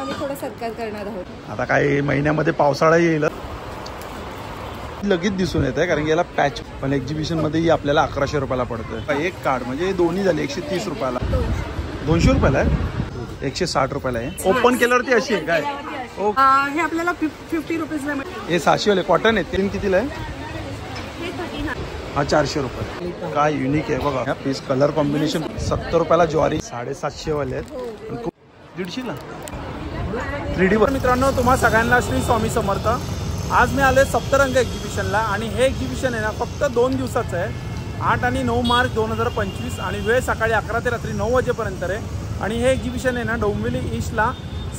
आम्ही थोडा सत्कार करणार आहोत. आता काही महिन्यामध्ये पावसाळा येईल लगेच दिसून येत आहे, कारण की याला पॅच पण एक्झिबिशन मध्ये आपल्याला 1100 रुपयाला पडतोय. एक कार्ड म्हणजे दोन्ही झाले 130 रुपयाला. 200 रुपयाला आहे, 160 रुपयाला आहे. ओपन केल्यावरती अशी आहे काय? हे आपल्याला 50 रुपीजला मिळेल. हे 600 वाले कॉटन आहे. तीन कितीला आहे? हा 400 रुपये. काय युनिक आहे बघा. हा पीस कलर कॉम्बिनेशन 70 रुपयाला ज्वारी. 750 वाले आहेत. 150 ला 3D. मित्रांनो तुम्हा सगळ्यांना श्री स्वामी समर्थ. आज मी आले सप्तरंग एक्झिबिशनला आणि हे एक्झिबिशन आहे ना फक्त 2 दिवसाचं आहे. 8 आणि 9 मार्च 2025 आणि वेळ सकाळी 11 ते रात्री 9 वाजेपर्यंत आहे. आणि हे एक्झिबिशन आहे ना डोंबिवली ईस्टला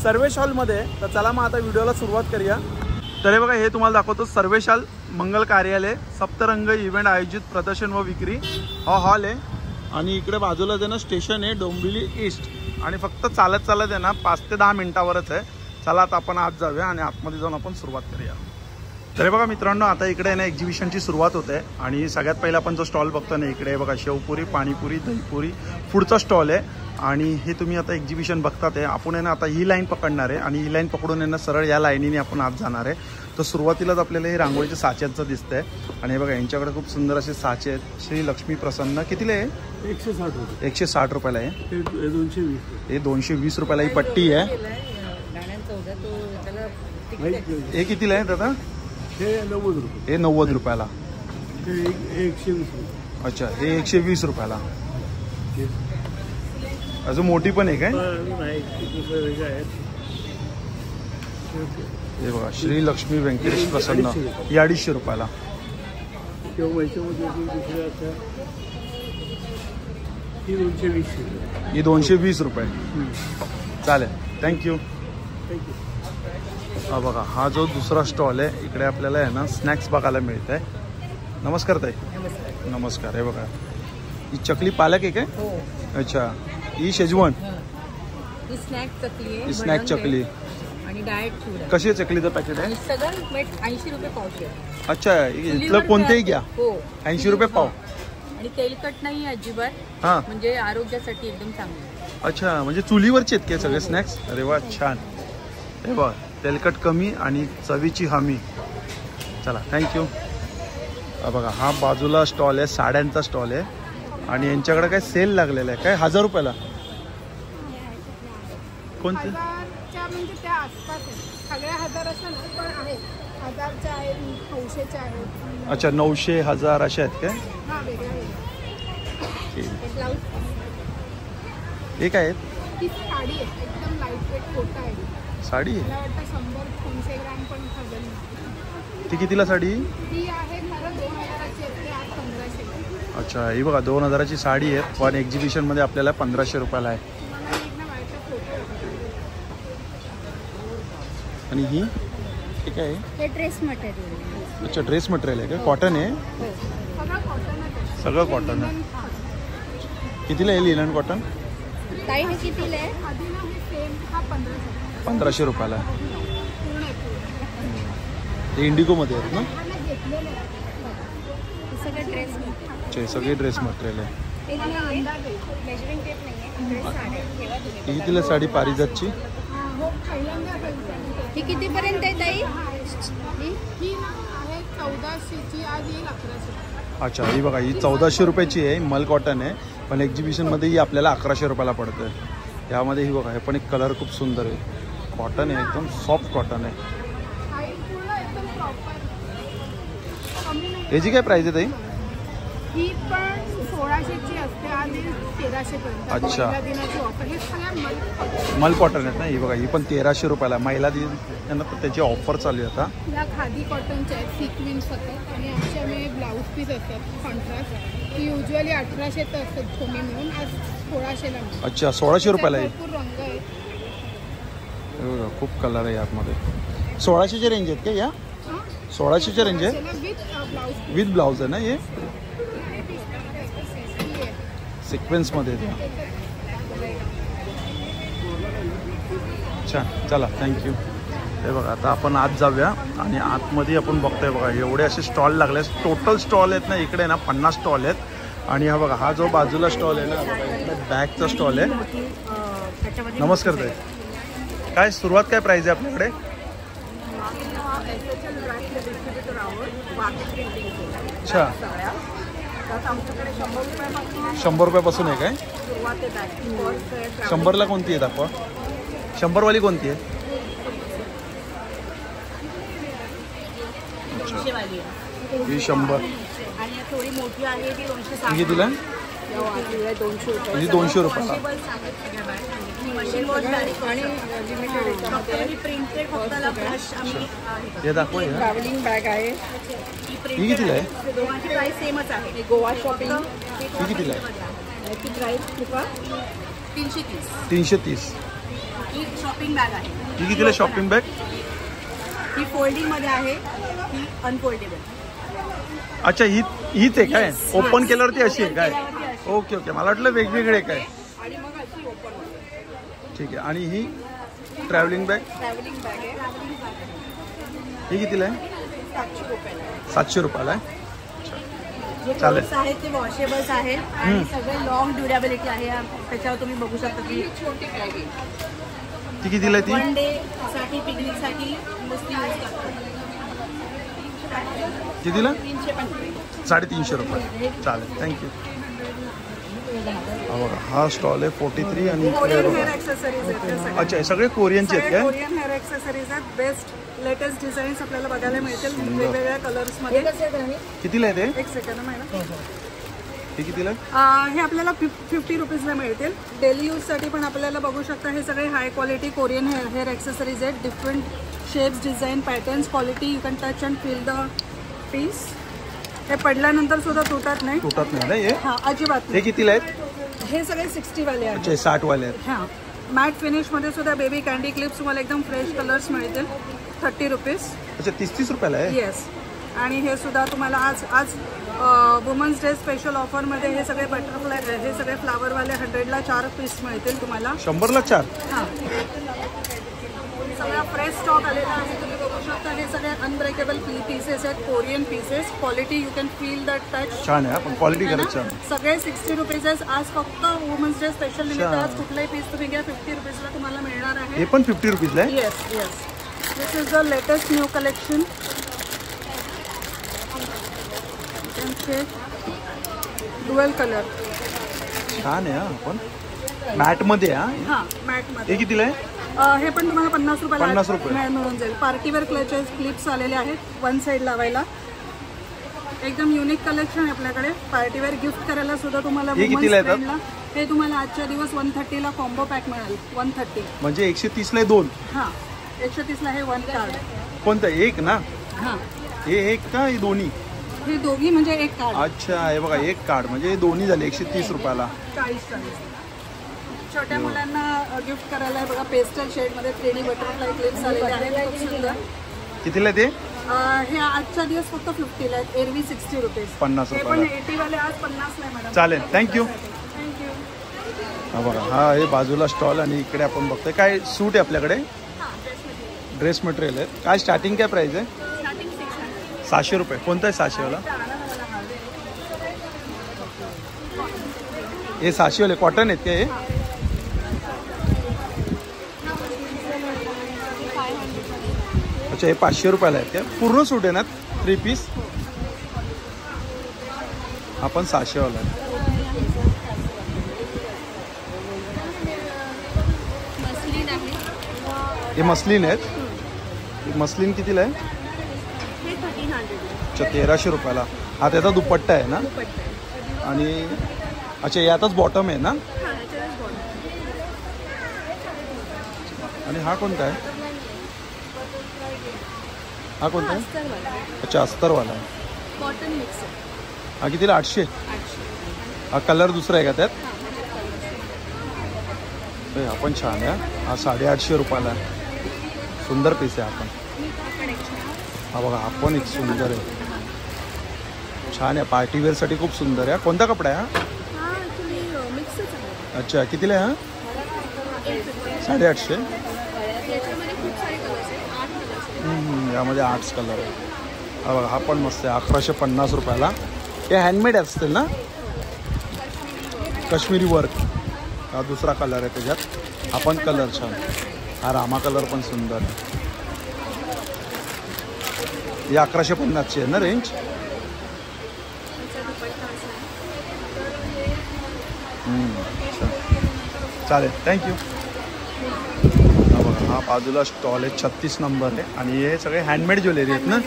सर्वेश हॉलमध्ये. तर चला मग आता व्हिडिओला सुरुवात करूया. तर हे बघा, हे तुम्हाला दाखवतो सर्वेश हॉल मंगल कार्यालय सप्तरंग इव्हेंट आयोजित प्रदर्शन व विक्री हा हॉल आहे. आणि इकडे बाजूला आहे ना स्टेशन आहे डोंबिवली ईस्ट. आणि फक्त चालत आहे ना 5 ते 10 मिनिटावरच आहे. चला आता आपण आत जाऊया आणि आतमध्ये जाऊन आपण सुरुवात करूया. तर बघा मित्रांनो, आता इकडे ना एक्झिबिशनची सुरुवात होते. आणि सगळ्यात पहिला आपण जो स्टॉल बघतो ना इकडे बघा, शेवपुरी, पाणीपुरी, दहीपुरी फूडचा स्टॉल आहे. आणि हे तुम्ही आता एक्झिबिशन बघतात आहे. आपण आहे ना आता ही लाईन पकडणार आहे आणि ही लाईन पकडून आहे ना सरळ या लाईनीने आपण आत जाणार आहे. तर सुरुवातीलाच आपल्याला हे रांगोळीच्या साच्यांचं दिसतंय. आणि हे बघा यांच्याकडे खूप सुंदर असे साचे आहेत. श्री लक्ष्मी प्रसन्न. कितीला आहे? 160 रुपये. 160 रुपयाला आहे. 220. हे 220 रुपयाला ही पट्टी आहे. हे कितीला आहे दादा? हे 90 रुपये. हे 90 रुपयाला. हे 120 रुपये. अच्छा, हे 120 रुपयाला. अजून मोठी पण आहे काय? हे बघा, श्री लक्ष्मी व्यंकटेश प्रसन्न. ही 250 रुपयाला. ही 220 रुपये. चालेल, थँक्यू. हा बघा, हा जो दुसरा स्टॉल आहे इकडे आपल्याला आहे ना स्नॅक्स बघायला मिळत आहे. नमस्कार ताई. नमस्कार. हे बघा, ही चकली पालक आहे काय? अच्छा, ही शेजवान. ही स्नॅक चकली आहे. ही स्नॅक चकली आणि डाएट फूड. कशी आहे चकलीचं पॅकेट आहे? सगळं 80 रुपये पावशेर. अच्छा, इथलं कोणतेही घ्या. हो, 80 रुपये पाव. आणि तेलकट नाही अजिबात. हा, म्हणजे आरोग्यासाठी एकदम चांगलं. अच्छा, म्हणजे चुलीवरचे आहेत का सगळे स्नॅक्स? अरे वा, छान. हे बघा, तेलकट कमी आणि चवीची हमी. चला, थँक्यू. बघा, हा बाजूला स्टॉल आहे, साड्यांचा स्टॉल आहे. आणि यांच्याकडे काय सेल लागलेला आहे काय? 1000 रुपयाला. कोणते? म्हणजे त्या आसपास सगळ्या 1000 असं ना, पण आहेत 1000च्या आहेत, 900च्या आहेत. अच्छा, 900, 1000 अशा आहेत काय? हा, वेगळ्या ब्लाऊज. हे काय आहेत? ती साडी आहे, एकदम लाईट वेट कोटा आहे. साडी मला वाटतं 100-200 ग्रॅम पण खजल. ती कितीला साडी? ती आहे खरं 2000ची आहे, आज 1500. अच्छा, ही बघा 2000ची साडी आहे, पण एक्झिबिशन मध्ये आपल्याला 1500 रुपयाला आहे. आणि ही ठीक आहे. हे ड्रेस मटेरियल. अच्छा, ड्रेस मटेरियल आहे का? कॉटन आहे? सगळं कॉटन आहे. कितीला आहे लिनन कॉटन? काही हे कितीला आहे? आधी ना हे सेम हा 1500 रुपयाला आहे. ते इंडिगो मध्ये आहेत ना? सगळं ड्रेस. अच्छा, सगळे ड्रेस मटेरियल आहे. ही कितीला साडी पारिजातची? ही कितीपर्यंत आहे ताई? ही आहे 1400ची, आज येईल 1100. अच्छा, ही बघा, ही 1400 रुपयाची आहे. मल कॉटन आहे, पण एक्झिबिशनमध्ये ही आपल्याला 1100 रुपयाला पडतं आहे. त्यामध्ये ही बघा, हे पण एक कलर खूप सुंदर आहे. कॉटन आहे, एकदम सॉफ्ट कॉटन आहे. याची काय प्राईस आहे ताई? ही पण 1600ची असते, आज 1300 पर्यंत. अच्छा, दिनाची ऑफर. हे सगळ्या मल कॉटन आहेत ना. ही बघा, ही पण 1300 रुपयाला. महिला दिन त्यांना त्याची ऑफर चालू आहे आता. या खादी कॉटनच्या आहेत, सिक्विन्स असतात. आणि आमच्याकडे ब्लाऊज पीस असतात कॉन्ट्रास्ट. ती युजली 1800 तर असतात छोमी म्हणून, आज 1600ला. अच्छा, 1600 रुपयाला आहे. भरपूर रंग आहेत. खूप कलर आहे यामध्ये. 1600च्या रेंज आहेत का या? 1600च्या रेंज आहे विथ ब्लाऊज आहे ना. हे सिक्वेन्स मध्ये आहे. अच्छा, चला, थँक्यू. हे बघा, आता आपण आत जाऊया आणि आतमध्ये आपण बघतोय बघा, एवढे असे स्टॉल लागले. टोटल स्टॉल आहेत ना इकडे ना 50 स्टॉल आहेत. आणि हा बघा, हा जो बाजूला स्टॉल आहे ना, बॅगचा स्टॉल आहे. नमस्कार ताई. काय सुरुवात काय प्राइस आहे आपल्याकडे? अच्छा, 100 रुपयापासून आहे काय? 100ला कोणती आहे दाखवा? 100 वाली कोणती आहे? 200 वाली आहे ही 100. आणि थोडी मोठी आहे ती 260. ही कितीला? 200 रुपये. ही 200 रुपयाला. मशीन वॉश आणि लिमिटेड प्रिंटेड फक्त ब्रश आम्ही हे दाखवा. हे ट्रॅव्हलिंग बॅग आहे. ही कितीला आहे? दोघांची प्राइस सेमच आहे. गोवा शॉपिंग ही कितीला आहे? याची प्राइस किती? 330. 330. ही शॉपिंग बॅग आहे. ही कितीला शॉपिंग बॅग? ही फोल्डिंग मध्ये आहे, ही अनफोल्डेबल. अच्छा, हीच आहे काय? ओपन केल्यावरती अशी आहे काय? ओके ओके, मला वाटलं वेगवेगळे काय. आणि मग अशी ओपन होते. ठीक आहे. आणि ही ट्रॅव्हलिंग बॅग ट्रॅव्हलिंग बॅग आहे. ही कितीला आहे? 700 रुपयाला. 700 रुपयाला आहे. जे चालेल. क्लोथ्स आहेत ते वॉशेबल्स आहेत आणि सगळे लॉंग ड्युरेबिलिटी आहे. त्याच्यावर तुम्ही बघू शकता की छोटी बॅग आहे. ती कितीला आहे? ती 1 डे साठी पिकनिकसाठी मोस्टली यूज करतात. कितीला? 350. 350 रुपये. चालेल, थँक्यू. हा बघा, हा स्टॉल आहे 43 आणि इकडे कोरियन बघा. हेअर ॲक्सेसरीज आहेत ते सगळे. अच्छा, हे सगळे कोरियनचे आहेत सगळे काय? कोरियन हेअर ॲक्सेसरीज आहेत. बेस्ट लेटेस्ट डिझाईन्स आपल्याला बघायला मिळतील वेगवेगळ्या कलर्समध्ये. कितीला आहे ते? एक सेकंड मॅडम. हे कितीला आहे? हे आपल्याला 50 रुपीजला मिळतील. डेली यूजसाठी पण आपल्याला बघू शकता हे सगळे high quality Korean hair accessories आहेत. Different shapes, design, patterns, quality. You can touch and feel the piece. हे पडल्यानंतर सुद्धा तुटत नाही. तुटत नाही ना हे? हां, अजिबात हे नाही. कितीला आहेत? हे सगळे 60 वाले आहेत. अच्छा, 60 वाले आहेत. हां, मॅट फिनिशमध्ये सुद्धा बेबी कॅन्डी क्लिप्स तुम्हाला एकदम फ्रेश कलर्स मिळतील. 30 रुपीज. अच्छा, 30 रुपयाला आहे. येस. आणि हे सुद्धा तुम्हाला आज वुमन्स डे स्पेशल ऑफरमध्ये हे सगळे बटरफ्लाय, हे सगळे फ्लावरवाले 100ला 4 पीस मिळतील तुम्हाला. 100ला 4. हां, सगळा फ्रेश स्टॉक आलेला आहे. तुम्ही बघू शकता हे सगळे अनब्रेकेबल पीसेस आहेत. Korean pieces. Quality you can feel the touch. छान आहे पण क्वालिटी खरंच छान. सगळे 60 रुपीज आहेत. आज फक्त वुमन्स डे स्पेशल निमित्त आज कुठलाही पीस तुम्ही घ्या 50 रुपीजला तुम्हाला मिळणार हे आहे. पण 50 रुपीजला आहे? Yes yes. This is the latest new collection. Dual colour. छान आहे. हा पण मॅट मध्ये. हां, मॅटमध्ये. हे कितीला आहे? हे पण तुम्हाला 50 रुपयाला 50 रुपये मिळून जाईल. पार्टीवेअर क्लचेस क्लिप्स आलेले आहेत 1 साईड लावायला. एकदम युनिक कलेक्शन आहे आपल्याकडे. पार्टीवेअर गिफ्ट करायला सुद्धा तुम्हाला. हे कितीला येतात? हे तुम्हाला आजच्या दिवस 130ला कॉम्बो पॅक मिळेल. 130. म्हणजे 130ला आहे 2. हां, 130ला हे 1 कार्ड. कोणतं एक ना? हां, हे एक का हे दोन्ही? हे दोघी म्हणजे एक कार्ड. अच्छा, हे बघा एक कार्ड म्हणजे हे दोन्ही झाले 130 रुपयाला. 40. छोट्या मुलांना गिफ्ट करायला आहे बघा. पेस्टल शेडमध्ये 3D बटरफ्लाय क्लिप्स आलेले आहेत. खूप सुंदर. कितीला आहे ते? हे आजच्या दिवस फक्त 50ला आहेत. एरवी 60 रुपीज. 50 हे पण रुपयाला. 80 वाले आज 50ला आहे मॅडम. चालेल, थँक्यू. थँक्यू. हा बघा, हा हे बाजूला स्टॉल आणि इकडे आपण बघतोय काय सूट आहे आपल्याकडे. ड्रेस मटेरियल आहे. काय स्टार्टिंग काय प्राइस आहे? 600 रुपये. कोणता आहे 600 वाला? हे 600 वाले कॉटन आहेत का हे? अच्छा, हे 500 रुपयाला आहेत का? पूर्ण सूट आहे ना 3 पीस? आपण 600 वाला आहे. हे मस्लिन आहेत. मस्लिन कितीला आहे? अच्छा, 1300 रुपयाला. हा त्याचा दुपट्टा आहे ना? आणि अच्छा, यातच बॉटम आहे ना? आणि हा कोणता आहे? हा कोणता आहे? अच्छा, अस्तरवाला आहे. Cotton mix. हा कितीला? 800. हा कलर दुसरा आहे का त्यात? हा पण छान आहे. हा 850 रुपयाला आहे. सुंदर पीस आहे. आपण हा बघा, हा पण एक सुंदर आहे. छान आहे. पार्टीवेअरसाठी खूप सुंदर आहे. कोणता कपडा आहे हा? अच्छा, कितीला आहे हा? 850. यामध्ये 8 कलर आहे. हा बघा, हा पण मस्त आहे. 1150 रुपयाला. हे हँडमेड असतील ना? काश्मीरी वर्क. हा दुसरा कलर आहे त्याच्यात. हा पण कलर छान. हा रामा कलर पण सुंदर आहे. ही 1150ची आहे ना रेंज. चालेल, थँक्यू. हा बघा, हा बाजूला स्टॉल आहे, 36 नंबर आहे. आणि हे सगळे हँडमेड ज्वेलरी आहेत ना.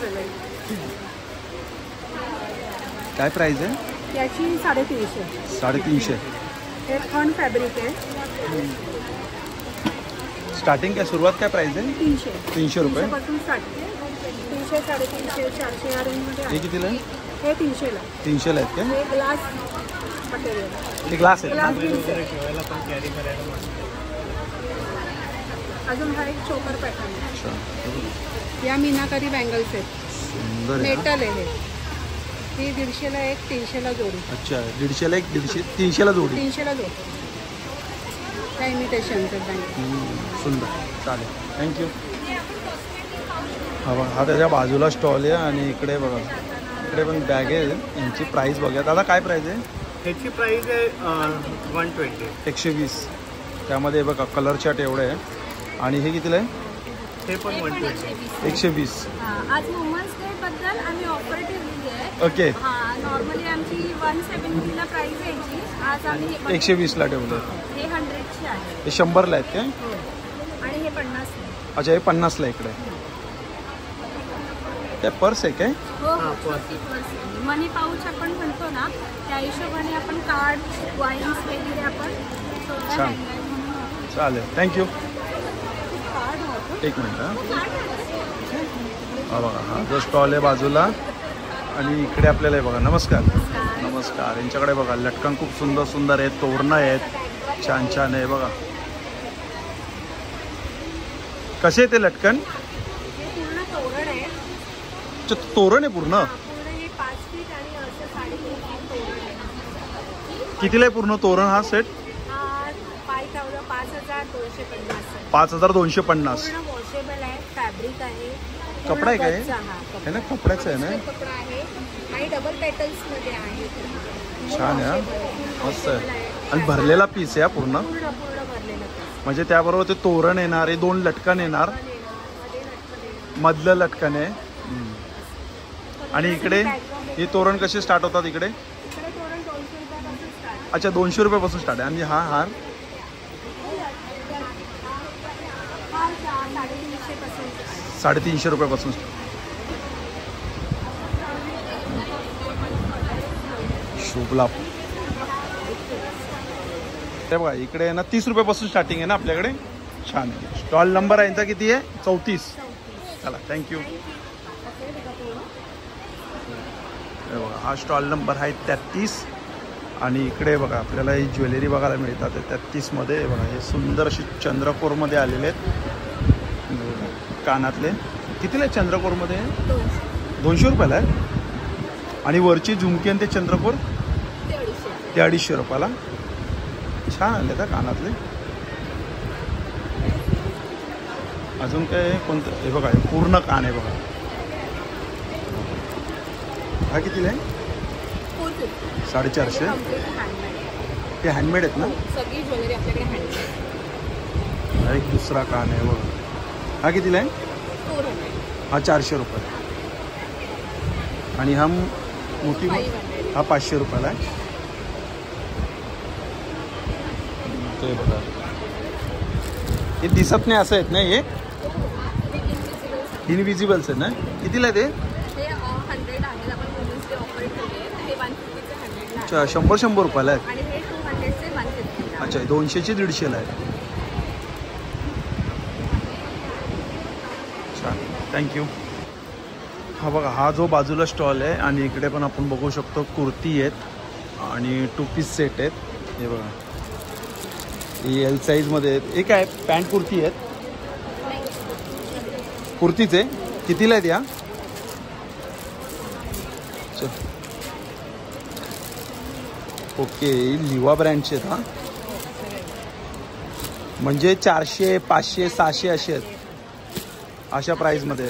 काय प्राइस आहे याची 350. 350. हे खण फॅब्रिक आहे. स्टार्टिंग काय सुरुवात काय प्राइस आहे? 300. 300 रुपये. पासून स्टार्ट. 300, 350, 400 या रेंजमध्ये हे आहे. कितीला आहे? हे 300ला. 300ला आहेत काय? हे ग्लास मटेरियल. हे ग्लास आहेत ग्लास ना? अजून हा एक चोकर पॅटर्न आहे. अच्छा, या मीनाकारी बँगल्स आहेत. सुंदर आहे. मेटल आहे हे. ही 150ला एक, 300ला जोडी. अच्छा, 150ला एक, 150, 300ला जोडी. 300ला जोडी. त्या इमिटेशनचे बँगल्स. सुंदर, चालेल, थँक्यू. हा बघा, हा त्याच्या बाजूला स्टॉल आहे. आणि इकडे बघा, इकडे पण बॅग आहे. यांची प्राईस बघा. दादा काय प्राईस आहे? ह्याची प्राइस आहे 120. 120. त्यामध्ये बघा कलर चार्ट एवढे आहे. आणि हे कितीला आहे? हे पण 120. 120. आज वुमन्स डे बद्दल आम्ही ऑफर ठेवलेली आहे. ओके, नॉर्मली आमची 170ला प्राइस आहे याची. आज आम्ही 120ला ठेवलं. हे 100ची आहे. हे 100ला आहेत काय? आणि हे 50 आहे. अच्छा, हे 50ला इकडे. काय पर्स आहे काय? हो, छोटी पर्स आहे. मनी पाऊच आपण म्हणतो ना, त्या हिशोबाने आपण कार्ड, वाईन्स वगैरे आपण स्वतः छान. हँडबॅग म्हणून वापरू. चालेल, थँक्यू. एक मिनिट. हा बघा, हा जो स्टॉल आहे बाजूला. आणि इकडे आपल्याला हे बघा. नमस्कार. नमस्कार. यांच्याकडे बघा लटकन खूप सुंदर सुंदर आहेत. तोरणं आहेत, छान छान आहे बघा. कसे आहे ते लटकन? हे पूर्ण तोरण आहे. अच्छा, तोरण आहे पूर्ण. पूर्ण हे 5 फीट आणि असं 3.5 फीट तोरण आहे. कितीला आहे पूर्ण तोरण हा सेट? 5,250. 5,250. पूर्ण वॉशेबल आहे, फॅब्रिक आहे. कपडा आहे का हे? गजचा हे ना, कपड्याचं आहे ना? कपडा आहे आणि डबल पेटल्स मध्ये आहे. छान आहे, मस्त आहे. आणि भरलेला पीस आहे पूर्ण. पूर्ण भरलेलं म्हणजे त्याबरोबर ते तोरण येणार, हे 2 लटकन येणार, मधलं लटकन आहे. आणि इकडे हे तोरण कसे स्टार्ट होतात इकडे? इकडे तोरण 200 रुपयापासून स्टार्ट. अच्छा, 200 रुपयापासून स्टार्ट आहे. आणि हा हार 350 पासून. 350 रुपयापासून. शुभ लाभ. ते बघा इकडे ना 30 रुपयापासून स्टार्टिंग आहे ना आपल्याकडे. छान आहे. स्टॉल नंबर आहे यांचा किती आहे? 34. चला, थँक्यू. बघा, हा स्टॉल नंबर आहे 33. आणि इकडे बघा आपल्याला ही ज्वेलरी बघायला मिळतात. 33 मध्ये बघा हे सुंदर अशी चंद्रकोरमध्ये आलेले आहेत कानातले. कितीला आहे चंद्रकोरमध्ये? 200 रुपयाला आहे. आणि वरची झुमकी आणि ते चंद्रकोर ते 250 रुपयाला. छान आले का कानातले. अजून काय कोणतं? हे बघा, हे पूर्ण कान आहे बघा. हा कितीला आहे? 450. ते हँडमेड आहेत ना? सगळी ज्वेलरी आपल्याकडे हँडमेड. हा एक दुसरा कान आहे बघा. हा कितीला आहे? हा 400 रुपये. आणि हा मोठी हा 500 रुपयाला आहे. ते बघा, हे दिसत नाही असं आहेत ना, हे इनविजिबल्स आहेत ना. कितीला आहे ते? 100 आहे. आपण वुमन्स डे ऑफर ठेवले. हे 150चे 100 अच्छा, 100 रुपयाला आहे. आणि हे 200चे 150. अच्छा, 200चे 150ला आहे. छान, थँक्यू. हा बघा, हा जो बाजूला स्टॉल आहे. आणि इकडे पण आपण बघू शकतो कुर्ती आहेत आणि 2 पीस सेट आहेत. हे बघा, ही एल साईजमध्ये आहेत. हे काय पॅन्ट कुर्ती आहेत? कुर्तीचे कितीला आहेत या? ओके, लिवा ब्रँडचे आहेत. हा म्हणजे 400, 500, 600 असे आहेत अशा प्राईजमध्ये.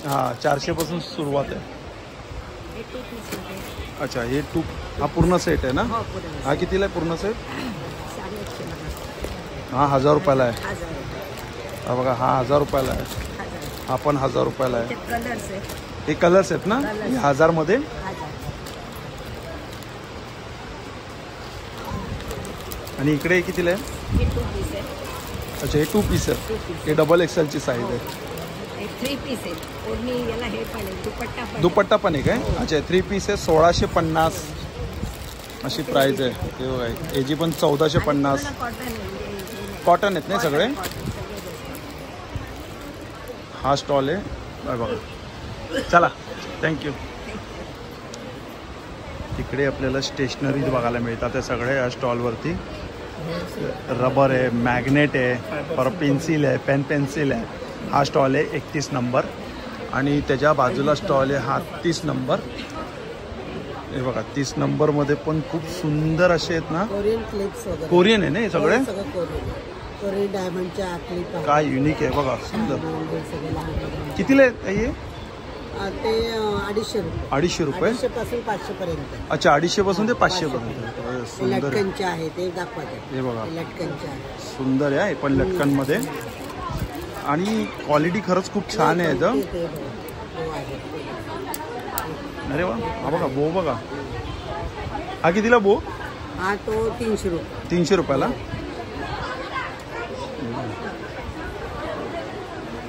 हां, 400 पासून सुरुवात आहे. अच्छा, हे हा पूर्ण सेट आहे ना? हा कितीला आहे पूर्ण सेट? हा 1000 रुपयाला आहे. हा बघा, हा 1000 रुपयाला आहे, हा पण 1000 रुपयाला आहे. कलर्स आहे. हे कलर्स आहेत ना, हे 1000 मध्ये. आणि इकडे कितीला आहे? हे 2 पीस आहे. अच्छा, हे 2 पीस आहे. हे डबल एक्सेल ची साईज आहे. हे 3 पीस आहे. ओढणी याला हे पण आहे, दुपट्टा पण. दुपट्टा पण आहे काय? अच्छा, 3 पीस आहे. 1650 अशी प्राइस आहे. हे बघा, याची पण 1450. कॉटन आहेत ना सगळे. हा स्टॉल आहे बघा. चला, थँक्यू. इकडे आपल्याला स्टेशनरी बघायला मिळतात ते सगळे या स्टॉलवरती. रबर आहे, मॅग्नेट आहे, परत पेन्सिल आहे, पेन्सिल आहे. हा स्टॉल आहे 31 नंबर. आणि त्याच्या बाजूला स्टॉल आहे हा 30 नंबर. हे बघा, 30 नंबरमध्ये पण खूप सुंदर असे आहेत ना, कोरियन क्लिप्स वगैरे. कोरियन आहे ना हे सगळे. कोरियन डायमंडच्या क्लिप. काय युनिक आहे बघा, सुंदर. कितीला आहेत हे? ते 250 रुपये. 250 रुपये 250 पासून 500 पर्यंत. अच्छा, 250 पासून ते 500 पर्यंत. सुंदर आहे. लटकनचे आहे ते दाखवते. हे बघा, लटकनचे आहे. सुंदर आहे हे पण लटकनमध्ये. आणि क्वालिटी खरंच खूप छान आहे याचं. अरे वा, हा बघा बो बघा. हा कितीला बो? हा तो 300 रुपये. 300 रुपयाला.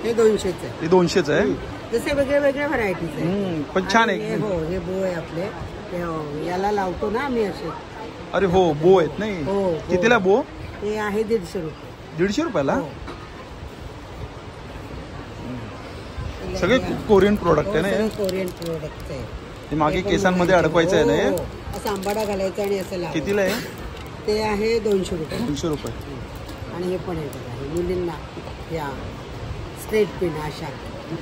हे 200च आहे. हे 200च आहे. जसे वेगळे वेगळे व्हरायटीज आहे. पण छान आहे. हो, हे बो आहे आपले. याला लावतो ना आम्ही असे. अरे हो, बो आहेत नाही. हो. कितीला बो? हे आहे 150 रुपये. 150 रुपयाला. सगळे कोरियन प्रोडक्ट आहे ना हे. कोरियन प्रोडक्ट आहे. ते मागे केसांमध्ये अडकवायचं आहे ना हे. असं आंबाडा घालायचा आणि असं लावायचं. कितीला आहे? ते आहे 200 रुपये. 200 रुपये. आणि हे पण आहे बघा, मुलींना या स्ट्रेट पिन अशा.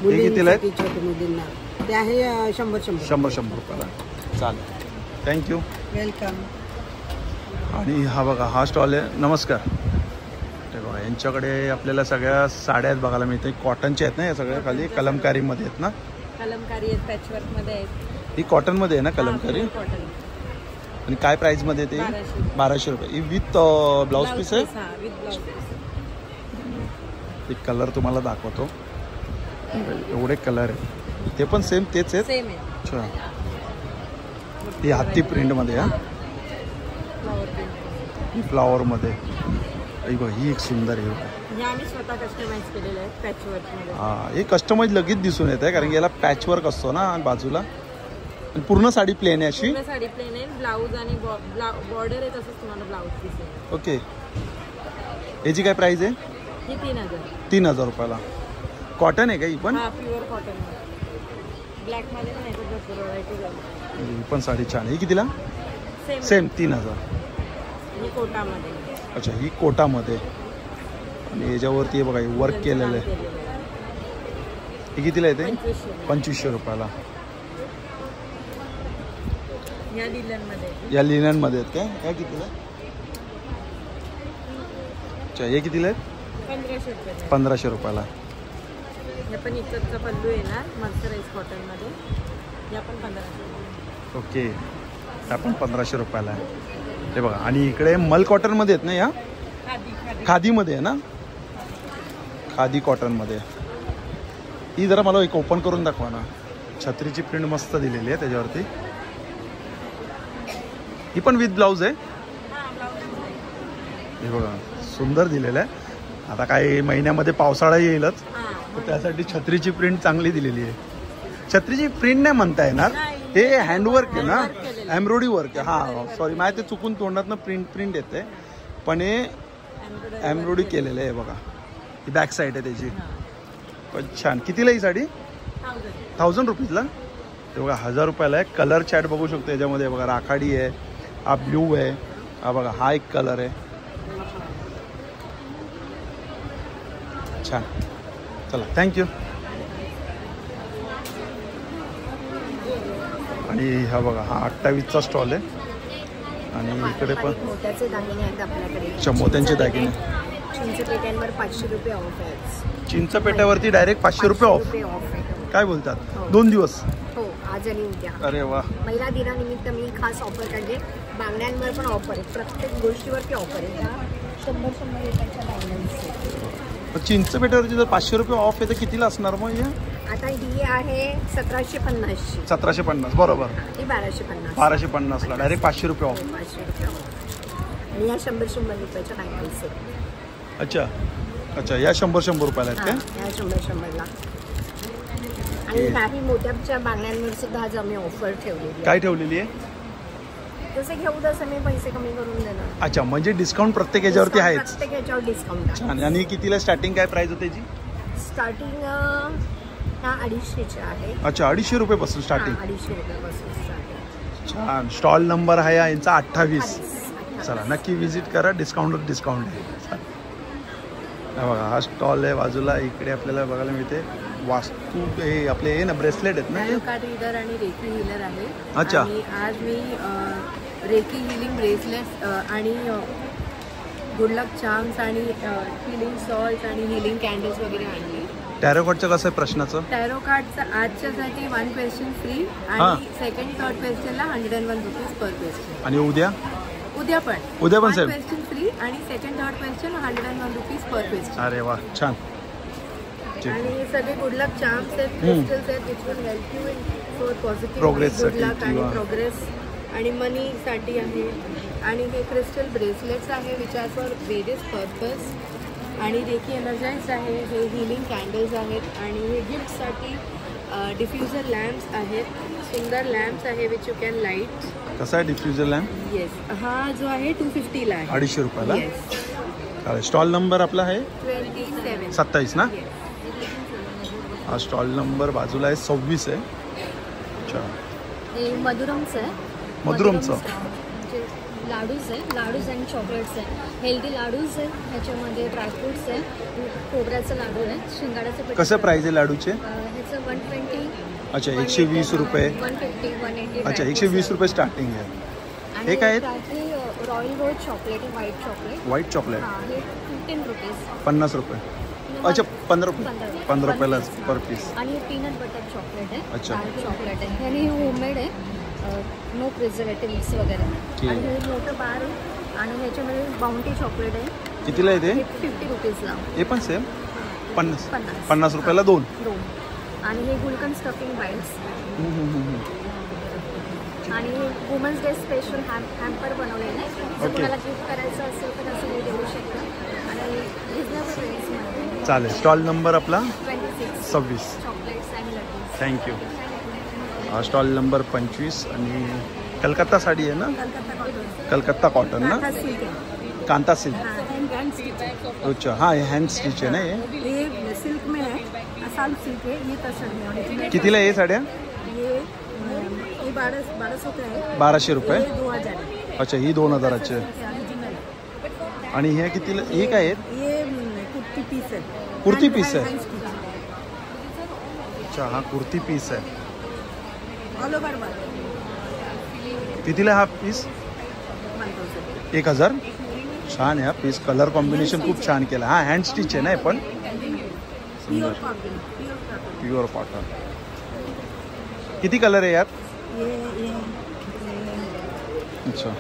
कितीला आहे? छोट्या मुलींना ते आहे 100 रुपयाला. चालेल, थँक्यू, वेलकम. आणि हा बघा, हा स्टॉल आहे. नमस्कार. ते बघा, यांच्याकडे आपल्याला सगळ्या साड्या आहेत बघायला मिळते. कॉटनच्या आहेत ना या सगळ्या, खाली कलमकारीमध्ये आहेत ना. कलमकारी आहेत, पॅचवर्कमध्ये आहेत. ही कॉटनमध्ये आहे ना कलमकारी. कॉटन. आणि काय प्राईसमध्ये ते? 1200 रुपये. ही विथ ब्लाऊज पीस आहे. With blouse piece. एक कलर तुम्हाला दाखवतो. एवढे कलर आहे, ते पण सेम तेच आहेत. सेम आहे. अच्छा, ही हत्ती प्रिंटमध्ये. हा, ही फ्लॉवरमध्ये. ही एक सुंदर आहे. हे आम्ही स्वतः कस्टमाइज केलेले आहेत पॅचवर्कमध्ये. हां, हे कस्टमाइज लगेच दिसून येत आहे, कारण की याला पॅचवर्क असतो ना बाजूला. आणि पूर्ण साडी प्लेन आहे अशी. पूर्ण साडी प्लेन आहे. ब्लाऊज आणि बॉर्डर आहे तसंच तुम्हाला ब्लाऊज पीस आहे. ओके. याची काय प्राइस आहे? ही 3000. 3000 रुपयाला. कॉटन आहे का ही पण? हा, प्युअर कॉटन. ब्लॅकमध्ये पण आहे, भरपूर व्हरायटी आहे. ही पण साडी छान. ही कितीला? सेम 3000. ही कोटामध्ये. अच्छा, ही कोटामध्ये. आणि याच्यावरती बघा वर्क केलेलं आहे. हे कितीला येते? 2500 रुपयाला. या लिननमध्ये. या लिननमध्ये आहेत काय? या कितीला? अच्छा, हे कितीला आहेत? 1500 रुपये. 1500 रुपयाला. हे पण इकडचा पल्लू येणार मर्सराइज कॉटनमध्ये. या पण 1500. ओके, हा पण 1500 रुपयाला आहे. हे बघा, आणि इकडे मल कॉटनमध्ये आहेत ना या? खादीमध्ये आहे ना? खादी कॉटनमध्ये. ही जरा मला एक ओपन करून दाखवा ना. छत्रीची प्रिंट मस्त दिलेली आहे त्याच्यावरती. ही पण विथ ब्लाऊज आहे. हे बघा, सुंदर दिलेलं आहे. आता काही महिन्यामध्ये पावसाळा येईलच, तर त्यासाठी छत्रीची प्रिंट चांगली दिलेली आहे. छत्रीची प्रिंट नाही म्हणता येणार, हे हँडवर्क आहे ना, एम्ब्रॉयडरी वर्क आहे. हां, सॉरी, माझ्या ते चुकून तोंडातनं प्रिंट येते, पण हे एम्ब्रॉयडरी केलेलं आहे. बघा, ही बॅक साईड आहे त्याची. पण छान. कितीला ही साडी? 1000 रुपीजला. ते बघा 1000 रुपयाला आहे. कलर चॅट बघू शकतो याच्यामध्ये. बघा, राखाडी आहे, हा ब्ल्यू आहे, हा बघा हा एक कलर आहे. छान. चला, थँक्यू. आणि हा बघा, हा 28चा स्टॉल आहे. आणि इकडे पण मोत्याचे दागिने आहेत आपल्याकडे. मोत्यांचे दागिने. चिंचपेट्यांवर 500 रुपये ऑफ आहेत. चिंचपेट्यावरती डायरेक्ट 500 रुपये ऑफ. काय बोलतात? 2 दिवस. हो, आज आणि उद्या. अरे वा. महिला दिनानिमित्त मी खास ऑफर काढले. बांगड्यांवर पण ऑफर आहे, प्रत्येक गोष्टीवरती ऑफर आहे. त्या 100 रुपयाच्या बँगल्स. चिंच पेठेवरची जर 500 रुपये ऑफ आहे तर कितीला असणार मग हे? आता ही आहे 1750ची. 1750 बरोबर. ही 1250. 1250ला डायरेक्ट 500 रुपये ऑफ. 500 रुपये ऑफ. आणि या 100 रुपयाच्या बँगल्स आहेत. अच्छा अच्छा, या 100 रुपयाला आहेत हां, काय? या 100 ला. आणि काही मोत्याच्या बांगड्यांवर सुद्धा आज आम्ही ऑफर ठेवलेली आहे. काय ठेवलेली आहे? जसे घेऊ तसं मी पैसे कमी करून देणार. अच्छा, म्हणजे डिस्काउंट प्रत्येक याच्यावरती आहेच. प्रत्येक याच्यावर डिस्काउंट आहे. छान. आणि कितीला स्टार्टिंग काय प्राइस होते त्याची? स्टार्टिंग ह्या 250ची आहे. अच्छा, 250 रुपयेपासून स्टार्टिंग. 250 रुपयापासून स्टार्टिंग. छान. स्टॉल नंबर आहे यांचा 28. चला नक्की विजिट करा, डिस्काउंट आहे. बघा हा स्टॉल आहे बाजूला. इकडे आपल्याला बघायला मिळते वास्तू, हे आपले हे ना ब्रेसलेट आहेत ना? कार्ड रीडर आणि रेकी हिलर आहे. अच्छा. आणि आज मी रेकी हिलिंग ब्रेसलेट आणि गुड लक चार्म्स आणि हिलिंग सॉल्ट आणि हिलिंग कॅन्डल्स वगैरे आणली. टॅरो कार्डचं कसं आहे प्रश्नाचं? टॅरो कार्डचं आजच्यासाठी 1 क्वेश्चन फ्री हां. आणि सेकंड थर्ड क्वेश्चनला 101 रुपीज पर क्वेश्चन. आणि उद्या उद्या पण सेम क्वेश्चन फ्री आणि second third question 101 rupees per question. अरे वा छान. आणि हे सगळे गुड लक चार्म्स आहेत, क्रिस्टल्स आहेत, which will help you in for positive Progress good साठी लक आणि किंवा- प्रोग्रेस आणि मनीसाठी आहे. आणि हे क्रिस्टल ब्रेसलेट्स आहे which are for various purpose. आणि रेकी एनर्जाइज आहे. हे हिलिंग कॅन्डल्स आहेत. आणि हे गिफ्टसाठी डिफ्युजर लॅम्प्स आहेत. सुंदर लॅम्प्स आहे विच यू कॅन लाईट. कसा आहे डिफ्युजर लॅम्प? येस, हा जो आहे 250ला आहे. 250 रुपयाला. येस. चालेल. स्टॉल नंबर आपला आहे 27. 27 ना? Yes. हा स्टॉल नंबर बाजूला आहे 26 आहे. अच्छा, हे मधुरमचं आहे. मधुरमचं. म्हणजे लाडूज आहे, लाडूज आणि चॉकलेट्स आहे. हेल्दी लाडूज आहे, ह्याच्यामध्ये ड्रायफ्रुट्स आहे, खोबऱ्याचं लाडू आहे, शिंगाड्याचं पीठ. कसं प्राइस आहे लाडूचे? ह्याचं 120. अच्छा, 120 रुपये. 150, 180. अच्छा, 120 रुपये स्टार्टिंग आहे. आणि हे काय आहेत? त्यातली रॉयल रोज चॉकलेट आहे, व्हाईट चॉकलेट. व्हाईट चॉकलेट हां, हे 15 रुपीज. 50 रुपये. अच्छा, 15 रुपये. 15 रुपयाला पर पीस. आणि पीनट बटर चॉकलेट आहे. अच्छा. डार्क चॉकलेट आहे. आणि हे होममेड आहे, नो प्रिझर्वेटिव्स वगैरे. आणि हे मोठं बार आहे. आणि ह्याच्यामध्ये बाउंटी चॉकलेट आहे. कितीला आहे ते? हे 50 रुपीजला. हे पण सेम 50 50. 50 रुपयाला 2. आणि हे गुलकन स्टफिंग बाईट्स. आणि वुमन्स डे स्पेशल हॅम्पर बनवलेलं आहे. जर ओके. तुम्हाला गिफ्ट करायचं असेल तर असं हे देऊ शकता. आणि रिजनेबल रेट्समध्ये. चालेल. स्टॉल नंबर आपला 26 26. चॉकलेट्स आणि लड्डूज. थँक्यू. हा स्टॉल नंबर 25. आणि कलकत्ता साडी आहे ना? कलकत्ता कॉटन ना? कांता सिल्क. अच्छा, हाँ, ये हैंड स्टिच है ना? ये सिल्क में है, आसाम सिल्क है, ये तसर में. कितीला आहे साड्या? ये 1200 का है. 1200 रुपये. ये 2000 है. अच्छा, ही 2000ची आहे. आणि हे कितीला? हे काय आहेत? ये कुर्ती पीस है. कुर्ती पीस आहे. Hand stitch. अच्छा, हा कुर्ती पीस आहे. All over work. कितीला हा पीस? 1000. 1000. छान आहे हा पीस. कलर कॉम्बिनेशन खूप छान केलं. हा हँड स्टिच आहे ना हे पण? Pure cotton. Pure cotton. Pure cotton. किती कलर आहे यात? ये अच्छा.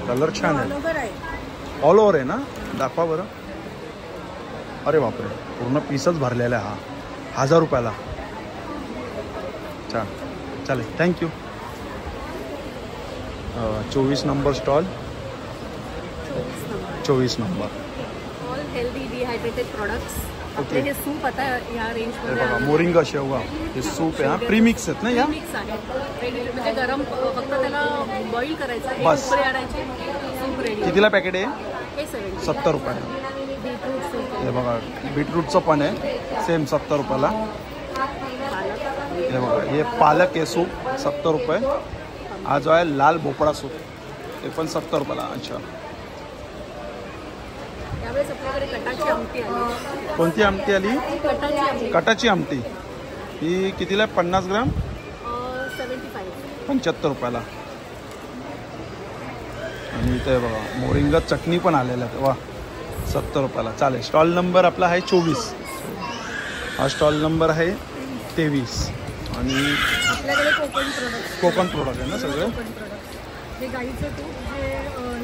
कलर छान ऑल आहे. ओवर आहे. ऑल ओव्हर आहे ना? दाखवा बरं. अरे बापरे, पूर्ण पीसच भरलेला आहे हा. 1000 रुपयाला. छान. चालेल, thank you. 24 number stall. 24 number. All healthy dehydrated products. Okay. हे सूप आता या हे रेंजमध्ये बघा, मोरिंगा शेवगा. हे सूप आहे हा. प्रीमिक्स आहेत ना या? मिक्स आहे. म्हणजे गरम फक्त त्याला बॉईल करायचं. बस. उकळी आणायची, सूप रेडी. कितीला पॅकेट आहे? हे 70. 70 रुपये. Beetroot soup. हे बघा, बीटरूटचं पण आहे सेम 70 रुपयाला. हे बघा, हे पालक आहे सूप 70 रुपये. हा जो आहे लाल भोपळा सूप, ते पण 70 रुपयाला. अच्छा. त्यावेळेस आपल्याकडे कटाची आमटी आली. कोणती आमटी आली? कटाची आमटी कटाची आमटी. ही कितीला? 50 ग्राम 75. 75 रुपयाला. आणि इथे बघा मोरिंगा चटणी पण आलेलं आहे. वा, 70 रुपयाला. चालेल. स्टॉल नंबर आपला आहे 24. हा स्टॉल नंबर आहे 23. आणि आपल्याकडे कोकण प्रोडक्ट. कोकण प्रोडक्ट आहे ना सगळे? हे गाईचं तूप हे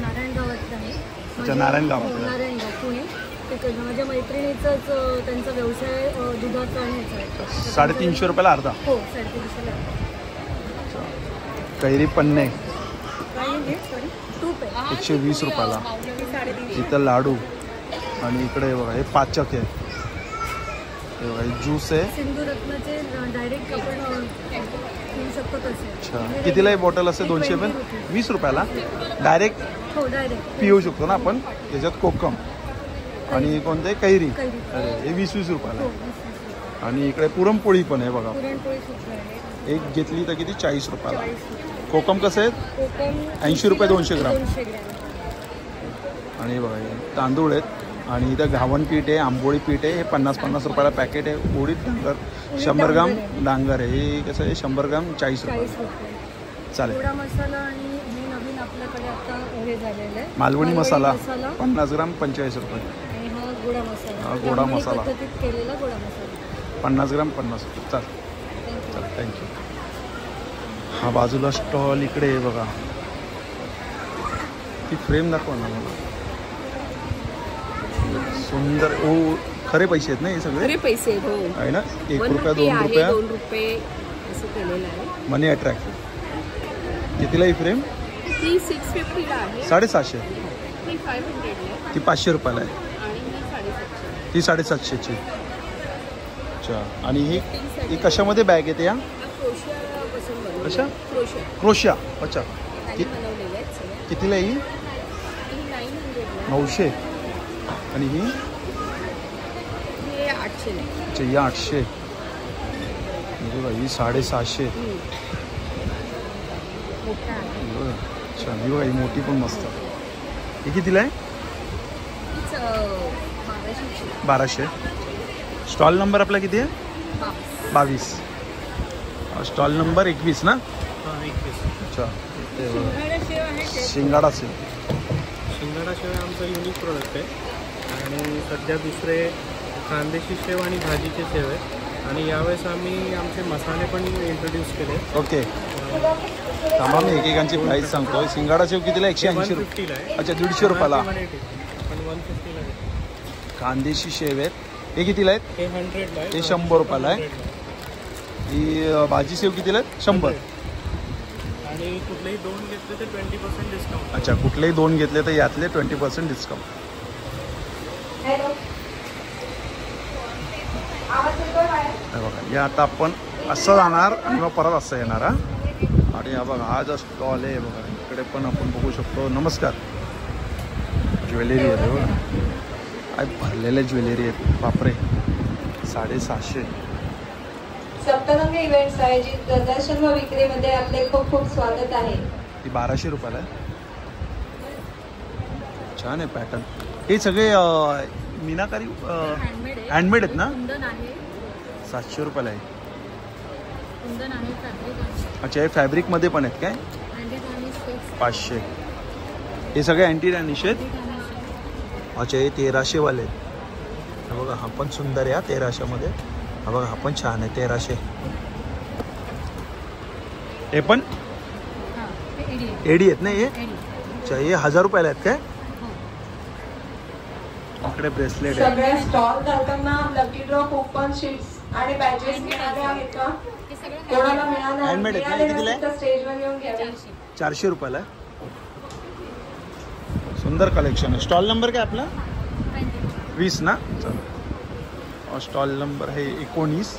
नारायणगावात आहे. अच्छा, नारायणगावात. हो, नारायणगाव पुणे. तिकडनं माझ्या मैत्रिणीचाच त्यांचा व्यवसाय दुधाचा आणि ह्याचा आहे. 350 रुपयाला अर्धा. हो, 350 कैरी पन्ने तूप आहे 120 रुपयाला. इथं लाडू आणि इकडे बघा हे पाचक आहे. हे बघा हे ज्यूस आहे. सिंधू रत्नाचे डायरेक्ट आपण घेऊ शकतो तसे. अच्छा, कितीला ही बॉटल असते? 200 पण 20 रुपयाला डायरेक्ट हो, डायरेक्ट पिऊ शकतो ना आपण. त्याच्यात कोकम आणि कोणते कैरी. कैरी. अरे हे 20-20 रुपयाला हो, आहे. आणि इकडे पुरणपोळी पण आहे बघा. पुरणपोळी सुद्धा आहे. एक घेतली तर किती? 40 रुपयाला. कोकम कसं आहे? कोकम 80 रुपये 200 ग्राम. 200 ग्रॅम. आणि बघा हे तांदूळ आहेत आणि इथं घावन पीठ आहे, आंबोळी पीठ आहे. हे 50-50 रुपयाला पॅकेट आहे. उडीद डांगर 100 ग्राम डांगर आहे. हे कसं आहे? 100 ग्राम 40 40 रुपये. रुपये. चालेल. गोडा मसाला आणि हे नवीन आपल्याकडे आता हे झालेलं आहे मालवणी मसाला 50 ग्राम 45 रुपये. आणि हा गोडा मसाला. हा, गोडा ब्राह्मणी मसाला. पद्धतीत केलेला गोडा मसाला. 50 ग्राम 50 रुपये. चालेल, थँक्यू. हा बाजूला स्टॉल इकडे आहे बघा. ती फ्रेम दाखवा ना मला. सुंदर. ओ, खरे पैसे आहेत ना हे सगळे? खरे पैसे हो आहे ना. 1 रुपया 2 आहे, रुपया 2 रुपये असं केलेलं आहे. मनी अट्रॅक्टिव्ह. कितीला ही फ्रेम? ती 650 ला आहे. 750. ती 500 ला ती 500 रुपयाला आहे. आणि ही 750. ती 750ची. अच्छा, आणि ही कशामध्ये बॅग येते या? क्रोशियापासून बनवलेलं. कशा? क्रोशिया क्रोशिया. अच्छा, त्यांनी बनवलेले आहेत सगळे. कितीला ही? ही 900 ला. 900. आणि ही? हे 800 ला. अच्छा, ही 800. बघा ही 750. मोठा आहे. बघा. अच्छा, ही बघा ही मोठी पण मस्त. ही कितीला आहे? हीच 1200. 1200. स्टॉल नंबर आपला किती आहे? 22. स्टॉल नंबर 21 ना? हां, 21. अच्छा, ते बघा शिंगाडा सेव. शिंगाडा शेव हे आमचं युनिक प्रोडक्ट आहे. आणि सध्या दुसरे कांद्याची शेव आणि भाजीची शेव आहे. आणि यावेळेस आम्ही आमचे मसाले पण इंट्रोड्यूस केले. ओके, थांबा मी एकेकांची प्राईस सांगतो. शिंगाडा शेव कितीला? 180 रुपये. 150 आहे. अच्छा, 150 रुपयाला. 180 पण 150 ला आहे. कांदेशी शेव आहेत. हे कितीला आहेत? हे 100 ला आहे. हे 100 रुपयाला आहे. 100 ला. ही भाजी शेव कितीला आहेत? 100. आणि कुठलेही 2 घेतले तर 20% डिस्काउंट. अच्छा, कुठलेही 2 घेतले तर यातले 20% डिस्काउंट. बघा या आता आपण असं जाणार आणि मग परत असं येणार. आणि हा बघा हा जो स्टॉल आहे बघा, इकडे पण आपण बघू शकतो. नमस्कार. ज्वेलरी आहे बघा, काय भरलेल्या ज्वेलरी आहेत. बापरे, 750. सप्तरंग इव्हेंट्स आयोजित प्रदर्शन व विक्रीमध्ये आपले खूप खूप स्वागत आहे. ती 1200 रुपयाला आहे. छान आहे पॅटर्न. हे सगळे मीनाकारी हँडमेड आहेत ना? कुंदन आहे 700 रुपयाला आहे. कुंदन आहे फॅब्रिक आहे. अच्छा, हे फॅब्रिकमध्ये पण आहेत काय? Anti tarnish 500. हे सगळे अँटी टार्निश आहेत. अच्छा, हे 1300 वाले आहेत. हा बघा हा पण सुंदर आहे. 1300 हा बघा हा पण छान आहे. 1300. हे पण एडी आहेत ना हे? अच्छा, हे 1000 रुपयाला आहेत काय? इकडे ब्रेसलेट आहे. सगळ्या स्टॉल धारकांना लकी ड्रॉ कुपन शीट्स आणि बॅचेस मिळाले आहेत का? कोणाला Handmade आहेत ना? हे कितीला आहे? स्टेजवर येऊन घ्यावे. 400 रुपयाला आहे. सुंदर कलेक्शन आहे. स्टॉल नंबर काय आपला? 20 ना? चला, स्टॉल नंबर आहे 19.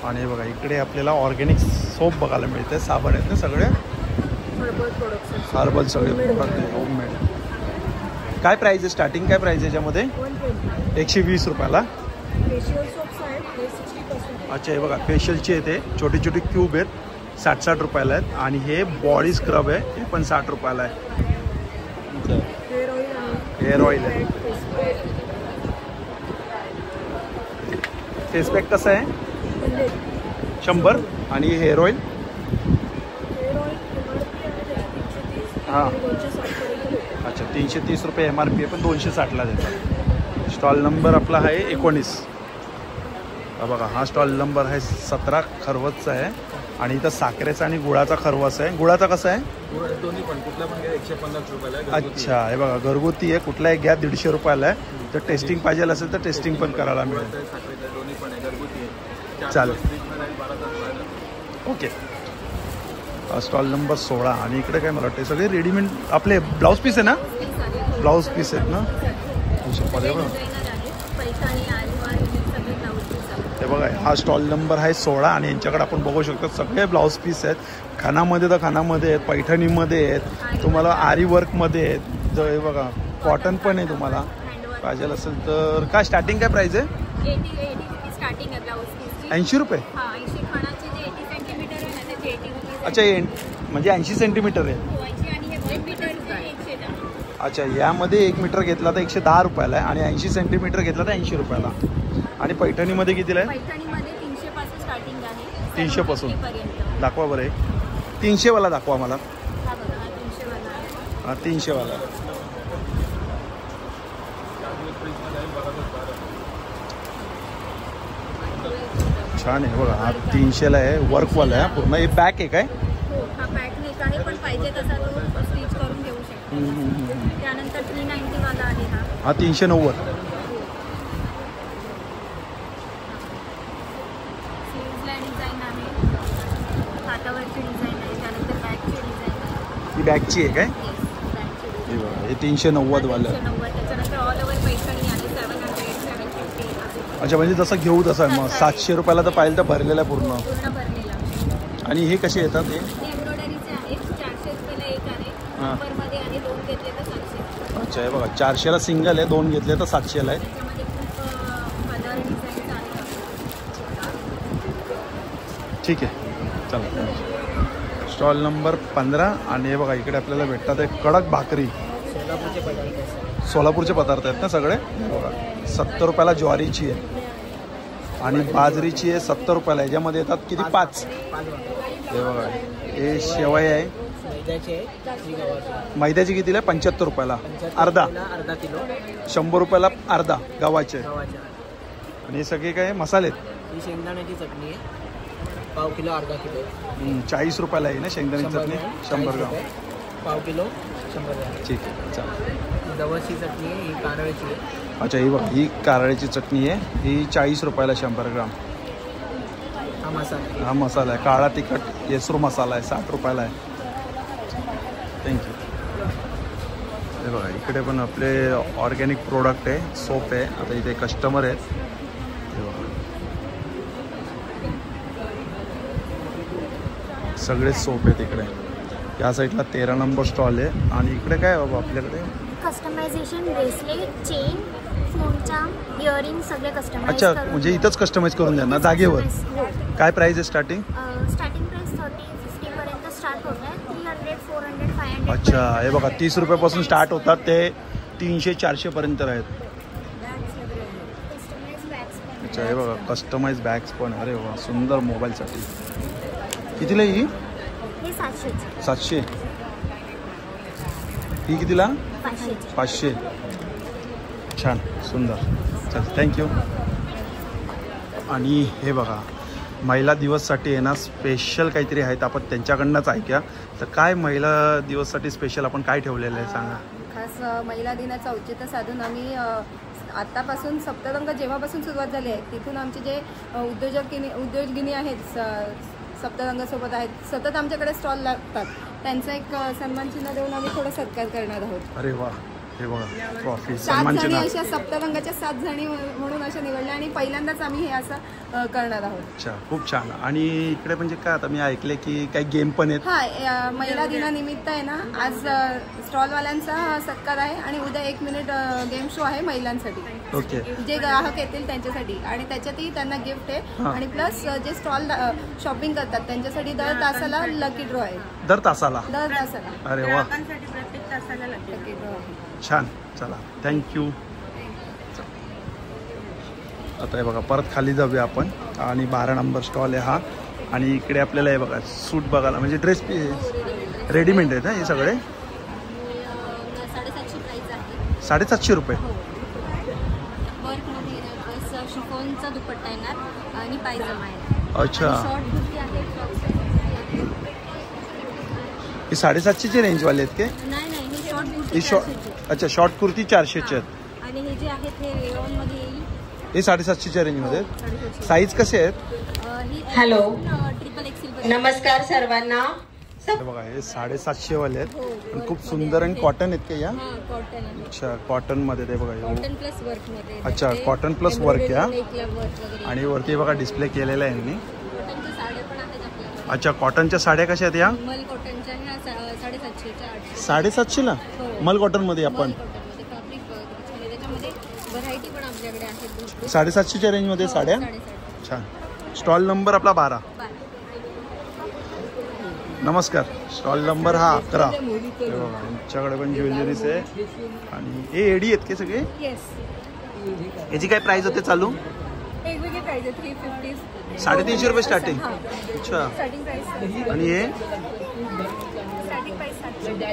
आणि बघा इकडे आपल्याला ऑर्गॅनिक सोप बघायला मिळते. साबण आहेत ना सगळे हर्बल सगळे प्रोडक्ट आहे, होममेड. काय प्राईस आहे? स्टार्टिंग काय प्राईस आहे याच्यामध्ये? 120 रुपयाला. अच्छा, हे बघा फेशियलचे येते छोटे छोटे क्यूब आहेत. 60-60 रुपयाला आहेत. आणि हे बॉडी स्क्रब आहे, हे पण 60 रुपयाला आहे. हेअर ऑइल आहे. फेस पॅक कसं आहे? 100. आणि हेअर ऑइल हां, अच्छा 330 रुपये MRP आहे, पण 260ला देतात. स्टॉल नंबर आपला आहे 19. बघा हा स्टॉल नंबर आहे 17 खरवतचा आहे. आणि इथं साखरेचा आणि गुळाचा खरवस आहे. गुळाचा कसा आहे? दोन्ही पण कुठला पण 150 रुपयाला आहे. अच्छा, हे बघा घरगुती आहे, कुठलाही घ्या 150 रुपयाला आहे. तर टेस्टिंग पाहिजे असेल तर टेस्टिंग पण करायला मिळेल. दोन्ही पण आहे, घरगुती आहे. चालेल, ओके. Stall number 16. आणि इकडे काय मला वाटतं सगळे रेडीमेड आपले ब्लाऊज पीस आहे ना? ब्लाऊज पीस आहेत ना? हे बघा, हा स्टॉल नंबर आहे 16 आणि यांच्याकडे आपण बघू शकतो सगळे ब्लाऊज पीस आहेत. खानामध्ये तर खानामध्ये आहेत, पैठणीमध्ये आहेत, तुम्हाला आरी वर्कमध्ये आहेत. जर हे बघा कॉटन पण आहे, तुम्हाला पाहिजे असेल तर. काय स्टार्टिंग काय प्राईस आहे? 80 आहे ब्लाऊज पीस. 80 रुपये? अच्छा, म्हणजे 80 सेंटीमीटर आहे. अच्छा, यामध्ये 1 मीटर घेतला तर 110 रुपयाला आहे आणि 80 सेंटीमीटर घेतला तर 80 रुपयाला. आणि पैठणीमध्ये कितीला आहे? पैठणीमध्ये 300 पासून स्टार्टिंग आहे. 300 पासून दाखवा बरं. 300 वाला दाखवा मला. हा 300 वाला. छान आहे बघा, हा 300ला आहे, वर्कवाला आहे पूर्ण. हे बॅक आहे काय? हा बॅक नेक आहे, पण पाहिजे तसा तो स्टिच करून घेऊ शकतो. त्यानंतर 390 वाला आहे हा 390. डिझाईन आहे, हातावरची डिझाईन आहे. त्यानंतर बॅकची डिझाईन आहे. ही बॅकची आहे काय? हे बघा, हे 390 वाला. त्याच्यानंतर ऑल ओव्हर पैठणी आहे 700, 750. अच्छा, म्हणजे जसं घेऊ तसं आहे. मग 700 रुपयाला तर पाहिजे तर भरलेलं आहे पूर्ण. भरलेला. आणि हे कसे येतात? हे एम्ब्रॉयडरीचे आहेत. 400 रुपयाला एक आहे नंबरमध्ये आणि 2 घेतले तर 700. अच्छा, हे बघा 400ला सिंगल आहे, 2 घेतले तर 700ला आहे. त्याच्यामध्ये खूप कलर डिझाईन्स आहेत. ठीक आहे, चला. Stall number 15. आणि हे बघा इकडे आपल्याला भेटतात एक कडक भाकरी. सोलापूरचे पदार्थ आहेत ना सगळे. हे बघा 70 रुपयाला ज्वारीची आहे आणि बाजरीची आहे 70 रुपयाला. याच्यामध्ये येतात किती? 5. हे बघा, हे शेवई आहे मैद्याची कितीला आहे? 75 रुपयाला अर्धा किलो. 100 रुपयाला अर्धा गव्हाचे. आणि हे सगळे काय मसाले आहेत? शेंगदाण्याची चटणी आहे, पाव किलो अर्धा किलो. 40 रुपयाला आहे ना शेंगदाण्याची चटणी? 100 ग्राम. पाव किलो 100 ग्राम. ठीक आहे, चालेल. जवसची चटणी आहे, ही कारळ्याची आहे. अच्छा, ही बघा ही कारळ्याची चटणी आहे, ही 40 रुपयाला 100 ग्राम. हा मसाला आहे काळा तिखट येसूर मसाला आहे 60 रुपयाला आहे. थँक्यू. हे बघा इकडे पण आपले ऑर्गॅनिक प्रोडक्ट आहे, सोप आहे. आता इथे कस्टमर आहेत. हे बघा सगळे सोप आहेत इकडे. या साईडला 13 नंबर स्टॉल आहे. आणि इकडे काय बाबा आपल्याकडे? कस्टमायझेशन ब्रेसलेट, चेन, फोनचा, इयरिंग सगळे कस्टमाइज. अच्छा, म्हणजे इथंच कस्टमाइज करून द्या ना जागेवर? काय प्राइस आहे स्टार्टिंग? स्टार्टिंग प्राइस 30-50 पर्यंत स्टार्ट होत आहे. 300, 400, 500. अच्छा, हे बघा 30 रुपयापासून स्टार्ट होतात ते 300-400 पर्यंत आहेत. अच्छा, हे बघा कस्टमाइज बॅग्स पण. अरे वा, सुंदर मोबाईलसाठी. कितीला ही? 700. ही कितीला? 500. छान, सुंदर. चल, थँक्यू. आणि हे बघा महिला दिवससाठी आहे ना स्पेशल काहीतरी आहेत, आपण त्यांच्याकडनंच ऐकूया. तर काय महिला दिवससाठी स्पेशल आपण काय ठेवलेलं आहे सांगा. खास महिला दिनाचं औचित्य साधून आम्ही आत्तापासून सप्तरंग जेव्हापासून सुरुवात झाली आहे तिथून आमचे जे उद्योजगिनी आहेत सप्तरंगासोबत आहेत, सतत आमच्याकडे स्टॉल लागतात, त्यांचा एक सन्मान चिन्ह देऊन आम्ही थोडा सत्कार करणार आहोत. अरे वा, हे बघा ट्रॉफी 7 जणी अशा सप्तरंगाच्या 7 जणी म्हणून अशा निवडल्या आणि पहिल्यांदाच आम्ही हे असं करणार आहोत. अच्छा, खूप छान. आणि इकडे म्हणजे काय आता मी ऐकले की काही गेम पण आहेत? हा, महिला दिनानिमित्त आहे ना आज स्टॉलवाल्यांचा सत्कार आहे आणि उद्या 1 मिनिट गेम शो आहे महिलांसाठी. ओके. जे ग्राहक येतील त्यांच्यासाठी आणि त्याच्यातही त्यांना गिफ्ट आहे आणि प्लस जे स्टॉल शॉपिंग करतात त्यांच्यासाठी दर तासाला लकी ड्रॉ आहे. दर तासाला? अरे वा, प्रत्येक तासाला लकी ड्रॉ आहे. छान. चला, थँक्यू. आता हे बघा परत खाली जाऊया आपण. आणि 12 नंबर स्टॉल आहे हा. आणि इकडे आपल्याला हे बघा सूट बघायला म्हणजे ड्रेस रेडीमेड आहेत ना हे सगळे? 750 रुपये. शिफॉनचा दुपट्टा येणार आणि पायजमा आहे. अच्छा, शॉर्ट कुर्ती आहे, हे 750चे रेंजवाले आहेत के? नाही नाही, हे शॉर्ट हे कुर्ती शॉर्ट 400 अच्छा शॉर्ट कुर्ती 400चे आहेत आणि हे जे आहेत हे रेयॉन मध्ये येईल. हे 750च्या रेंजमध्ये आहेत. 750. साईज कसे आहेत? ही हॅलो. Triple XL. नमस्कार सर्वांना. हे बघा हे 750 वाले आहेत आणि खूप सुंदर आणि कॉटन आहेत का या? हां कॉटन आहे. अच्छा कॉटन मध्ये ते बघा हे. कॉटन प्लस वर्क मध्ये. अच्छा कॉटन प्लस वर्क या नेकला वर्क वगैरे. आणि वरती बघा डिस्प्ले केलेला आहे यांनी. कॉटनच्या साड्या पण आहेत आपल्याकडे. अच्छा कॉटनच्या साड्या कशा आहेत या? मल कॉटनच्या ह्या 750च्या 800. 750ला मल कॉटन मध्ये आपण कॉटनमध्ये फॅब्रिक वगैरे त्याच्यामध्ये व्हरायटी पण आपल्याकडे आहेत. 750च्या रेंजमध्ये साड्या. 750. छान. स्टॉल नंबर आपला 12. नमस्कार. स्टॉल नंबर हा 11. यांच्याकडे पण ज्वेलरीज आहे आणि हे एडी आहेत के सगळे? येस. याची काय प्राइस होते चालू? वेगवेगळे प्राइस आहे. 350. 350 रुपये स्टार्टिंग. अच्छा. Starting price. आणि हे स्टार्टिंग प्राइस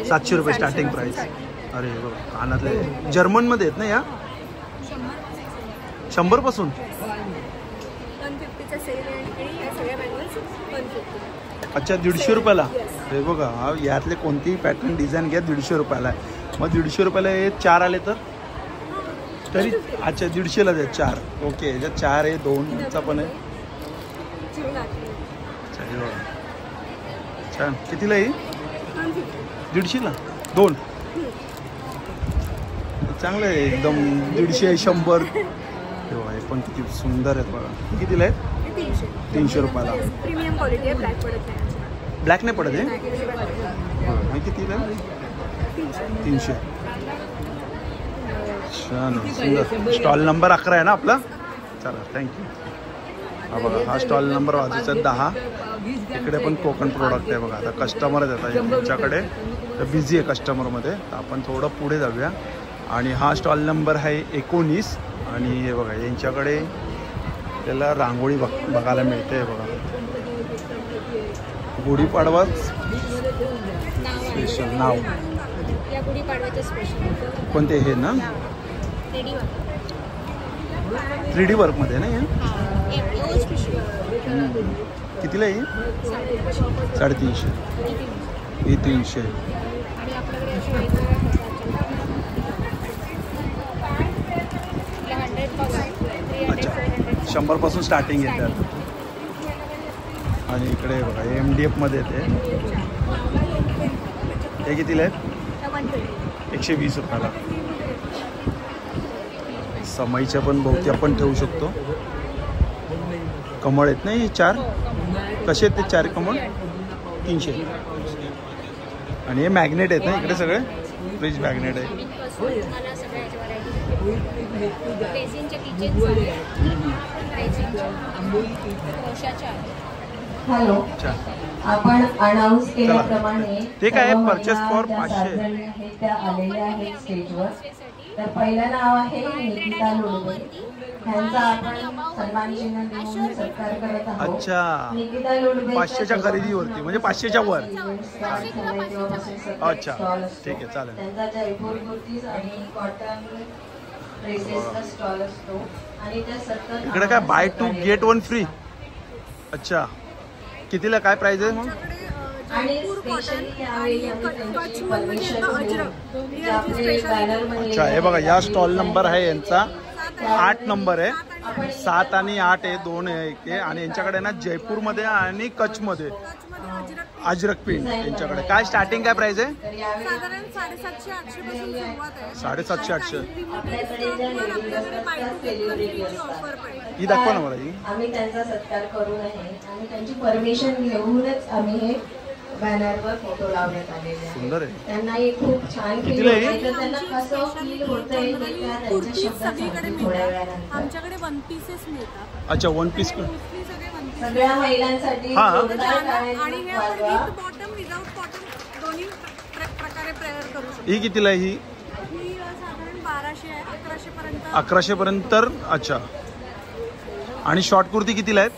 700 रुपये स्टार्टिंग प्राइस. अरे बघा कानातले जर्मन मध्ये आहेत ना या? 100 पासून. 150चा सेल आहे आणि या सगळ्या बँगल्स 150. अच्छा 150 रुपयाला. हे बघा यातले कोणतीही पॅटर्न डिझाईन घ्या 150 रुपयाला आहे. मग 150 रुपयाला हे 4 आले तर तरी अच्छा 150ला आहेत 4. ओके याच्यात 4 आहे 2चा पण आहे. अच्छा हे बघा छान. कितीला येईल? 150ला 2. चांगलं आहे एकदम. 150 100. हे बघा हे पण किती सुंदर आहेत बघा. कितीला आहेत? 300 रुपयाला. प्रीमियम क्वालिटी आहे. ब्लॅक पडत नाही. ब्लॅक नाही पडत आहे. कितीला? 300. छान सुंदर. स्टॉल नंबर 11 आहे ना आपला? चला थँक्यू. हा बघा हा स्टॉल नंबर वाजूचा 10. इकडे पण कोकण प्रोडक्ट आहे बघा. आता कस्टमरच येतात यांच्याकडे तर बिझी आहे कस्टमरमध्ये तर आपण थोडं पुढे जाऊया. आणि हा स्टॉल नंबर आहे 19. आणि हे बघा यांच्याकडे त्याला रांगोळी बघायला मिळते बघा. गुढीपाडवा स्पेशल नाव. या गुढीपाडव्याचं स्पेशल कोणते हे ना? 3D वर्कमध्ये ना हे? कितीला येईल? 350. हे 300. आणि आपल्याकडे असे वेगवेगळे 100 अच्छा 100 पासून स्टार्टिंग येतात. आणि इकडे बघा MDF मध्ये येते. हे कितीला आहेत? 120 रुपयाला. समईच्या पण भोवती आपण ठेवू शकतो. कमळ आहेत ना हे 4. कसे आहेत ते 4 कमळ? 300. आणि हे मॅग्नेट आहेत ना इकडे सगळे? फ्रीज मॅग्नेट आहे. हॅलो. आपण अनाऊन्स केल्याप्रमाणे ते काय परचेस फॉर 500 त्या आलेल्या आहेत स्टेजवर. तर पहिलं नाव आहे निकिता लोडवे. ह्यांचा आपण सन्मान चिन्ह देऊन सत्कार करत आहोत. अच्छा निकिता लोडवे 500च्या खरेदीवरती म्हणजे 500च्या वर. अच्छा ठीक आहे चालेल. त्यांचा जयपूर कुर्तीज आणि कॉटन ड्रेसेसचा स्टॉल असतो. आणि त्या 70 इकडे काय बाय 2 गेट 1 फ्री. अच्छा कितीला काय प्राइस आहे मग? आणि स्पेशली यावेळी अच्छा हे बघा या स्टॉल नंबर आहे यांचा 8 नंबर आहे. 7 आणि 8 आहे 2 आहे एक आहे. आणि यांच्याकडे ना जयपूरमध्ये आणि कच्छमध्ये अजरक प्रिंट यांच्याकडे. काय स्टार्टिंग काय प्राइस आहे? साधारण 750-800 पासून सुरुवात आहे. 750-800. ऑफर पण ही दाखवा ना मला ही. आम्ही त्यांचा सत्कार करू नये आणि त्यांची परमिशन घेऊनच आम्ही हे बॅनरवर फोटो लावण्यात आलेले आहे. सुंदर आहे. त्यांना हे खूप छान फील होतंय. त्यांना कसं फील होतंय हे त्या त्यांच्या शब्दात सांगतील थोड्या वेळानंतर. आमच्याकडे 1 पीसेस मिळतात. अच्छा 1 पीस पण सगळ्या महिलांसाठी जोरदार टाळ्या आणि हे आपण वाजवा. विथ बॉटम विदाउट बॉटम दोन्ही प्रकारे प्रेयर करू शकतो. ही कितीला आहे ही? ही साधारण 1200 आहे. 1100 पर्यंत. 1100 पर्यंत तर. अच्छा आणि शॉर्ट कुर्ती कितीला आहेत?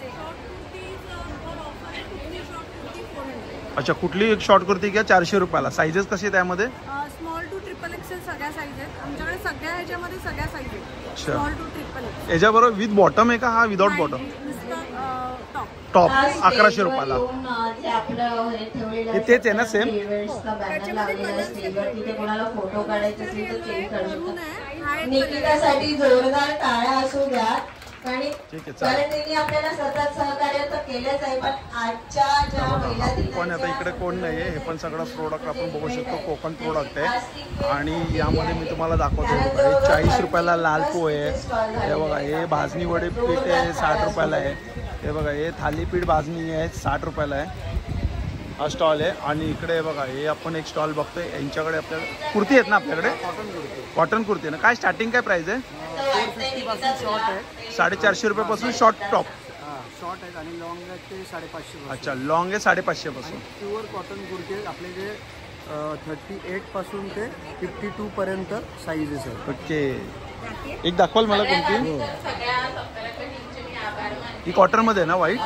अच्छा कुठली एक शॉर्ट कुर्ती घ्या 400 रुपयाला. साईजेस कशी आहे त्यामध्ये? स्मॉल टू ट्रिपल एक्सेल सगळ्या साईज आहेत आमच्याकडे. सगळ्या ह्याच्यामध्ये सगळ्या साईज आहेत. अच्छा स्मॉल टू ट्रिपल एक्सेल. याच्याबरोबर विथ बॉटम आहे का हा विदाउट बॉटम? टॉप. टॉप 1100 रुपयाला. हे तेच आहे ना सेम? फोटो काढायचे असेल तर ते काढू शकता. निकितासाठी जोरदार टाळ्या असू द्या कारण त्यांनी आपल्याला सतत सहकार्य तर केलंच आहे, पण आजच्या ज्या महिला पण आता इकडे कोण नाही आहे. हे पण सगळं प्रोडक्ट आपण बघू शकतो, कोकण प्रोडक्ट आहे. आणि यामध्ये मी तुम्हाला दाखवतो, हे 40 रुपयाला लाल पोहे आहे. हे बघा, हे भाजणी वडे पीठ आहे 60 रुपयाला आहे. हे बघा, हे थालीपीठ भाजणी आहे 60 रुपयाला आहे. हा स्टॉल आहे. आणि इकडे बघा, हे आपण एक स्टॉल बघतोय. यांच्याकडे आपल्याला कुर्ती आहेत ना, आपल्याकडे कॉटन कुर्ती ना. काय स्टार्टिंग काय प्राइस आहे? 450 रुपयापासून शॉर्ट टॉप. शॉर्ट आहेत आणि लॉंग आहेत ते 550. अच्छा, लॉंग आहे 550 पासून. प्युअर कॉटन कुर्ती आहेत आपले जे 38 पासून ते 52 पर्यंत साईजेस आहेत. ओके, एक दाखवाल मला कोणती? ही कॉटनमध्ये आहे ना, व्हाईट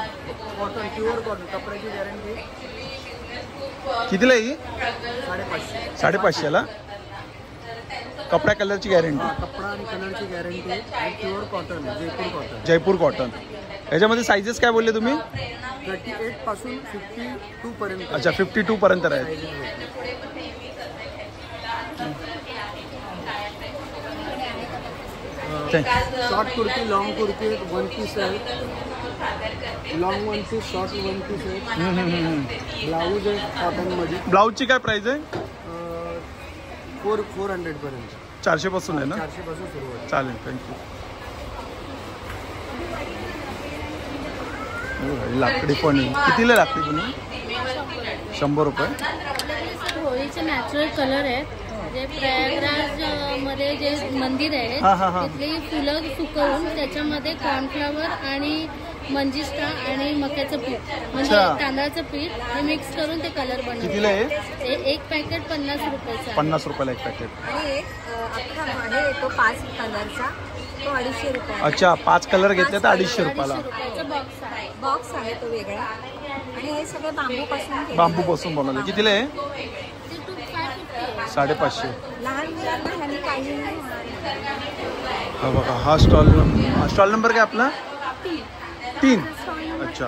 कॉटन, प्युअर कॉटन, कपड्याची गॅरंटी. कितीला आहे ही? 550. 550ला. कपड्या कलरची गॅरंटी. कपडा आणि कलरची गॅरंटी आहे. Pure cotton, Jaipur cotton. Jaipur cotton. याच्यामध्ये साईजेस काय बोलले तुम्ही? 38 पासून 52 पर्यंत. अच्छा, 52 पर्यंत आहेत. शॉर्ट कुर्ती, लॉंग कुर्ती आहेत, वन पीस आहेत. Long one piece, short one piece आहे. ब्लाऊज आहे कॉटनमध्ये. ब्लाऊजची काय प्राइस आहे? 400 पर्यंत. 400 पासून आहे ना? 400 पासून सुरू आहे. चालेल, थँक्यू. लाकडी पण आहे. कितीला लाकडी पण आहे? 100 रुपये. होळीचे नॅचरल कलर आहेत. जे प्रयागराज मध्ये जे मंदिर आहे तिथली फुलं सुकवून त्याच्यामध्ये कॉर्नफ्लॉवर आणि मंजिष्टा आणि मक्याचं पीठ म्हणजे तांदळाचं पीठ हे मिक्स करून ते कलर बनवतात. कितीला आहे? एक पॅकेट 50 रुपयाचा. 50 रुपयाला एक पॅकेट. आणि एक अख्खा मागे येतो 5 कलरचा, तो 250 रुपये. अच्छा, 5 कलर घेतले तर 250 रुपयाला. बॉक्स आहे तो वेगळा. आणि हे सगळे बांबू पासून बनवले. कितीला आहे? 550. लहान मुलांना ह्याने काही नाही. हा बघा, हा स्टॉल नंबर काय आपला? 3. अच्छा,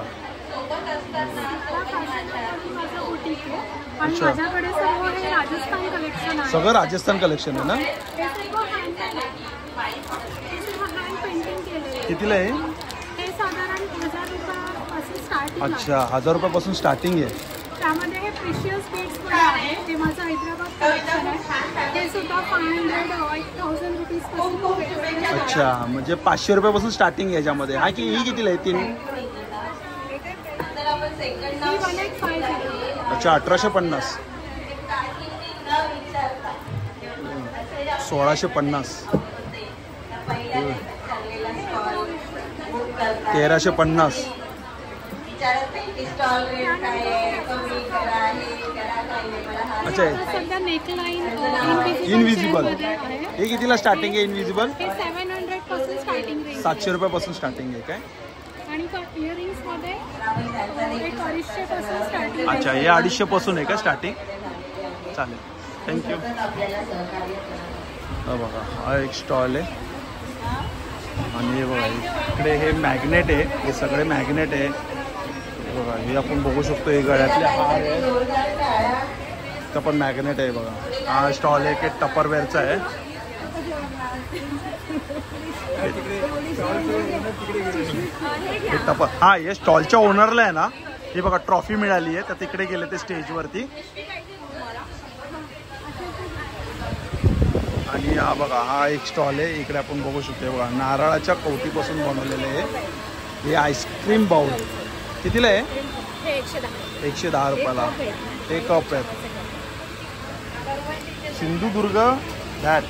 आणि माझ्याकडे सर्व हे राजस्थान कलेक्शन आहे. सगळं राजस्थान कलेक्शन आहे ना? कितीला आहे? हे साधारण 1000 रुपयापासून स्टार्टिंग. अच्छा, 1000 रुपयापासून स्टार्टिंग आहे. त्यामध्ये हे प्रिशियस बीड्स पण आहे. ते माझं हैदराबाद कलेक्शन आहे. ते सुद्धा 500-1000 रुपीज पासून. अच्छा, म्हणजे 500 रुपयापासून स्टार्टिंग आहे याच्यामध्ये. हा की ही कितीला आहे? 3. अच्छा, 1850. 1650. 1350. अच्छा, इनविजिबल. हे कितीला स्टार्टिंग आहे इनविजिबल? 700 पासून स्टार्टिंग रेंज. 700 रुपयापासून स्टार्टिंग आहे काय? आणि इयरिंग्स मध्ये 250 पासून स्टार्टिंग. अच्छा, हे 250 पासून आहे का स्टार्टिंग? चालेल, थँक्यू. हा बघा, हा एक स्टॉल आहे. आणि हे बघा, इकडे हे मॅग्नेट आहे. हे सगळे मॅग्नेट आहे. बघा, हे आपण बघू शकतो. हे गळ्यातले हार आहे. इथं पण मॅग्नेट आहे बघा. हा स्टॉल आहे की टपरवेअरचा आहे. हे टपर, हा, हे स्टॉलच्या ओनरला आहे ना, हे बघा ट्रॉफी मिळाली आहे. तर तिकडे गेले ते स्टेजवरती. आणि हा बघा, हा एक स्टॉल आहे. इकडे आपण बघू शकतो बघा, नारळाच्या कवटीपासून बनवलेले आहे. हे आईस्क्रीम बाउल. कितीला आहे? 110 रुपयाला. हे कप आहेत. सिंधुदुर्ग दॅट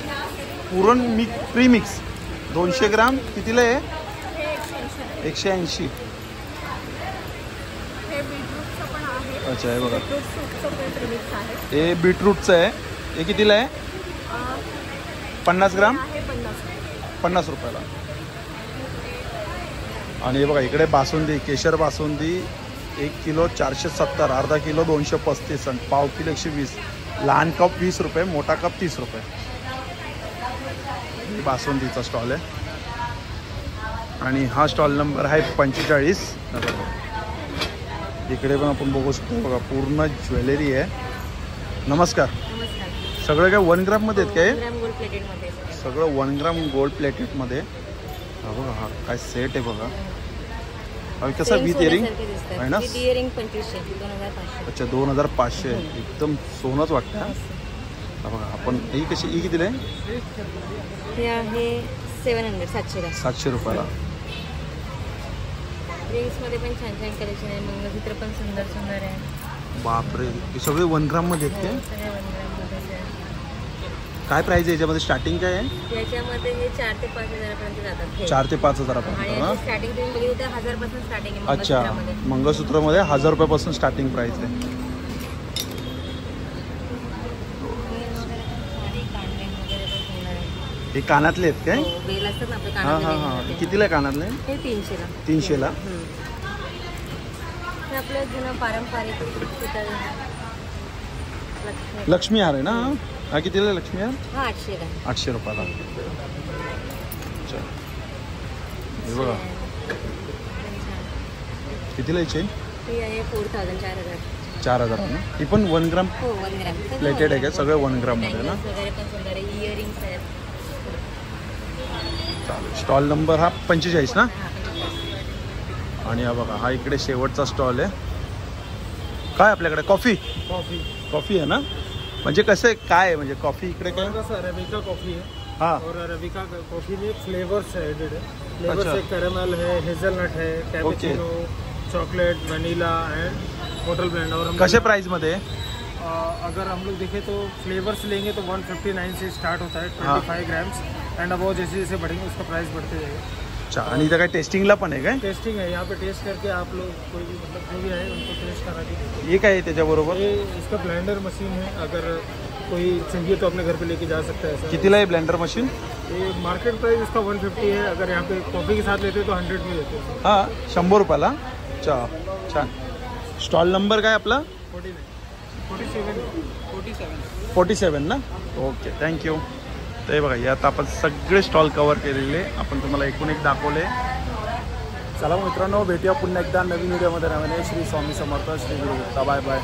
पुरण प्रीमिक्स 200 ग्राम. कितीला आहे? 180. अच्छा, हे बघा, हे बीटरूटचं आहे. हे कितीला आहे? 50 ग्राम 50 रुपयाला. आणि हे बघा, इकडे बासुंदी, केशर बासुंदी 1 किलो 470, अर्धा किलो 235 आणि पाव किलो 120. लहान कप 20 रुपये, मोठा कप 30 रुपये. बासुंदीचा स्टॉल आहे. आणि हा स्टॉल नंबर आहे 45. इकडे पण आपण बघू शकतो बघा, पूर्ण ज्वेलरी आहे. नमस्कार. सगळं काय 1 ग्राममध्ये आहेत काय? गोल्ड प्लेटेडमध्ये सगळं 1 ग्राम गोल्ड प्लेटेडमध्ये. हा बघा, हा काय सेट आहे बघा. आणि कसा विथ इयरिंग आहे ना? इयरिंग 2500 2500. अच्छा 2500 एकदम सोनंच वाटतं. हा बघा, आपण ही कशी, ही कितीला आहे? हे आहे 700 700 रुपयाला. रिंग्समध्ये पण छान छान कलेक्शन आहे. मंगळसूत्र पण सुंदर सुंदर आहे. बापरे, हे सगळे 1 ग्राममध्ये आहेत काय? सगळे 1 ग्राममध्ये आहे. काय प्राइस आहे याच्यामध्ये? स्टार्टिंग काय आहे? याच्यामध्ये हे 4 ते 5 हजारापर्यंत जातात. 4 ते 5 हजारापर्यंत. आणि स्टार्टिंग तुम्ही बघितलं तर 1000 पासून स्टार्टिंग आहे. अच्छा, मंगळसूत्रामध्ये 1000 रुपयापासून स्टार्टिंग प्राइस आहे. हे कानातले आहेत काय? बेल असतात ना आपले हां हां हां. कानातले. कितीला आहे कानातले? हे 300ला. 300ला. हे आपलं जुनं पारंपरिक लक्ष्मी हार आहे ना? हा कितीला आहे लक्ष्मी हार? हा 800ला. 800 रुपयाला. अच्छा, हे बघा कितीला आहे चेन? ही आहे 4000 4000 ना? ही पण 1 ग्राम हो 1 ग्राम प्लेटेड आहे का? सगळं 1 ग्राममध्ये ना? वगैरे पण सुंदर आहे. इयरिंग्स आहेत. चालेल. स्टॉल नंबर हा 45 ना? आणि हा बघा, हा इकडे शेवटचा स्टॉल आहे. काय आपल्याकडे? कॉफी कॉफी आहे ना? म्हणजे कसं आहे, काय आहे म्हणजे कॉफी इकडे काय? अरेबिका कॉफी है. हाँ. और अरेबिका कॉफी में फ्लेवर्स है एडेड है. फ्लेवर्स है कैरेमल है, हेजलनट है, कैपेचिनो, चॉकलेट, वनीला एंड होटल ब्लेंड. और कसे प्राइस मध्ये? अगर हम लोग देखें तो फ्लेवर्स लेंगे तो 159 से स्टार्ट होता है. 25 ग्राम्स एंड अब जैसे जैसे बढ़ेंगे उसका प्राइस बढ़ते जाएगा. अच्छा, आणि इथं काय टेस्टिंगला पण आहे काय? टेस्टिंग है यहाँ पे. टेस्ट करके आप लोग कोई भी मतलब जो भी आए उनको टेस्ट करा के. ये काय आहे त्याच्याबरोबर? ये इसका ब्लेंडर मशीन है. अगर कोई चाहिए तो अपने घर पे लेके जा सकता है. कितीला आहे ब्लेंडर मशीन? ये मार्केट प्राइस इसका 150 है. अगर यहाँ पे कॉफ़ी के साथ लेते हैं तो 100 में लेते हैं. हां 100 रुपयाला. अच्छा, छान. स्टॉल नंबर काय आपला? 47 ना? Okay, thank you. ते बघा, यात आपण सगळे स्टॉल कवर केलेले, आपण तुम्हाला एकूण एक दाखवले. चला मित्रांनो, भेटूया पुन्हा एकदा नवीन व्हिडिओमध्ये. नवीन श्री स्वामी समर्थ, श्री गुरु दत्त. Bye bye.